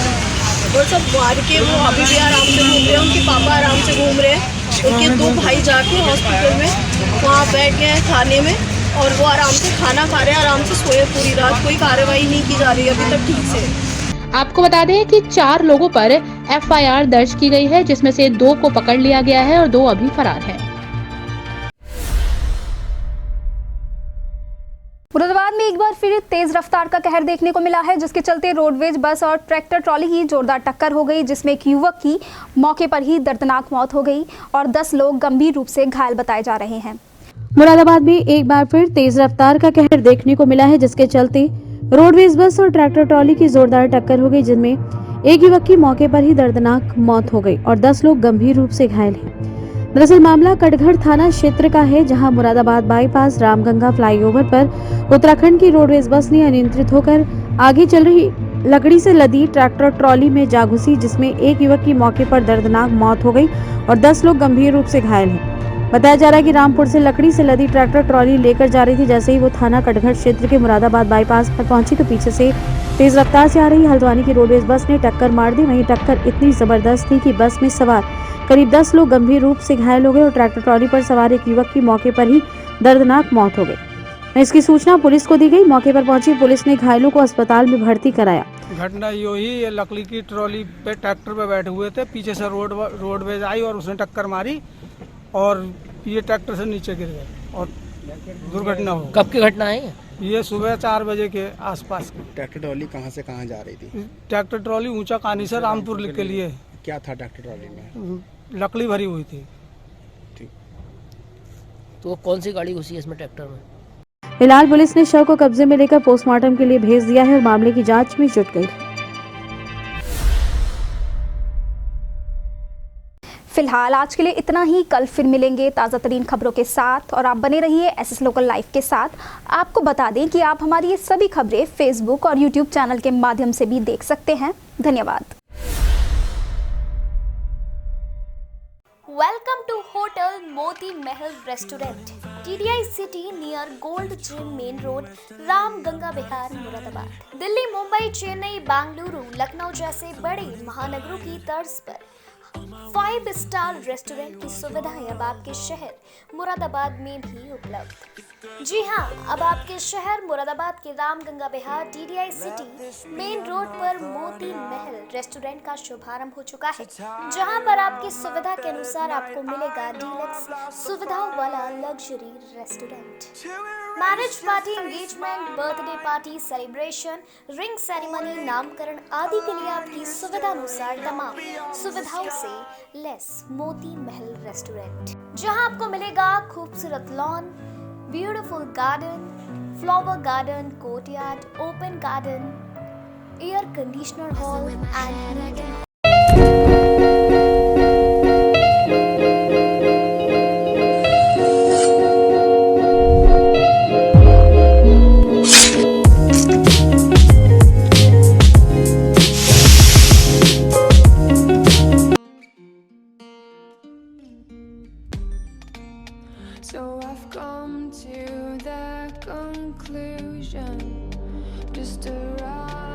और सब मार के वो अभी भी आराम से घूम रहे हैं, उनके पापा आराम से घूम रहे हैं। उनके 2 भाई जाके हॉस्पिटल में वहाँ बैठ गए हैं थाने में, और वो आराम से खाना खा रहे हैं, आराम से सोए पूरी रात। कोई कार्रवाई नहीं की जा रही अभी तक ठीक से। आपको बता दें कि 4 लोगों पर FIR दर्ज की गई है, जिसमें से 2 को पकड़ लिया गया है और 2 अभी फरार हैं। मुरादाबाद में एक बार फिर तेज रफ्तार का कहर देखने को मिला है, जिसके चलते रोडवेज बस और ट्रैक्टर ट्रॉली की जोरदार टक्कर हो गई, जिसमें एक युवक की मौके पर ही दर्दनाक मौत हो गई और 10 लोग गंभीर रूप से घायल बताए जा रहे हैं। मुरादाबाद में एक बार फिर तेज रफ्तार का कहर देखने को मिला है, जिसके चलते रोडवेज बस और ट्रैक्टर ट्रॉली की जोरदार टक्कर हो गई, जिनमें एक युवक की मौके पर ही दर्दनाक मौत हो गई और 10 लोग गंभीर रूप से घायल हैं। दरअसल मामला कटघर थाना क्षेत्र का है, जहां मुरादाबाद बाईपास रामगंगा फ्लाईओवर पर उत्तराखंड की रोडवेज बस ने अनियंत्रित होकर आगे चल रही लकड़ी से लदी ट्रैक्टर ट्रॉली में जा घुसी, जिसमें एक युवक की मौके पर दर्दनाक मौत हो गई और 10 लोग गंभीर रूप से घायल हैं। बताया जा रहा है कि रामपुर से लकड़ी से लदी ट्रैक्टर ट्रॉली लेकर जा रही थी। जैसे ही वो थाना कटघर क्षेत्र के मुरादाबाद बाईपास पर पहुंची तो पीछे से तेज रफ्तार से आ रही हल्द्वानी की रोडवेज बस ने टक्कर मार दी। वहीं टक्कर इतनी जबरदस्त थी कि बस में सवार करीब 10 लोग गंभीर रूप से घायल हो गए और ट्रैक्टर ट्रॉली पर सवार एक युवक की मौके पर ही दर्दनाक मौत हो गई। इसकी सूचना पुलिस को दी गई। मौके पर पहुंची पुलिस ने घायलों को अस्पताल में भर्ती कराया। घटना यो ही, ये लकड़ी की ट्रॉली पे ट्रैक्टर पे बैठे हुए थे, पीछे से रोडवेज आई और उसने टक्कर मारी और ये ट्रैक्टर से नीचे गिर गए और दुर्घटना हो। कब की घटना है ये? सुबह 4 बजे के आसपास। ट्रैक्टर ट्रॉली कहाँ से कहाँ जा रही थी? ट्रैक्टर ट्रॉली ऊंचा कानी से रामपुर के लिए। क्या था ट्रैक्टर ट्रॉली में? लकड़ी भरी हुई थी। तो कौन सी गाड़ी घुसी है इसमें ट्रैक्टर में? फिलहाल पुलिस ने शव को कब्जे में लेकर पोस्टमार्टम के लिए भेज दिया है और मामले की जांच में जुट गई। फिलहाल आज के लिए इतना ही। कल फिर मिलेंगे ताज़ा तरीन खबरों के साथ और आप बने रहिए SS लोकल लाइव के साथ। आपको बता दें कि आप हमारी ये सभी खबरें फेसबुक और यूट्यूब चैनल के माध्यम से भी देख सकते हैं। धन्यवाद। Welcome to Hotel Moti Mahal Restaurant, TDI City near Gold Gym Main Road, Ramganga विहार, मुरादाबाद। दिल्ली, मुंबई, चेन्नई, बेंगलुरु, लखनऊ जैसे बड़े महानगरों की तर्ज पर 5 स्टार रेस्टोरेंट की सुविधाएं अब आपके शहर मुरादाबाद में भी उपलब्ध। जी हां, अब आपके शहर मुरादाबाद के रामगंगा विहार TDI सिटी मेन रोड पर मोती महल रेस्टोरेंट का शुभारंभ हो चुका है, जहां पर आपकी सुविधा के अनुसार आपको मिलेगा डीलक्स सुविधाओं वाला luxury restaurant. Marriage party, engagement, birthday party, celebration, ring ceremony, नामकरण आदि के लिए आपकी सुविधा अनुसार तमाम सुविधाओं से लेस मोती महल रेस्टोरेंट, जहां आपको मिलेगा खूबसूरत lawn, beautiful garden, flower garden, courtyard, open garden, air conditioner hall and meeting So I've come to the conclusion, just a ride.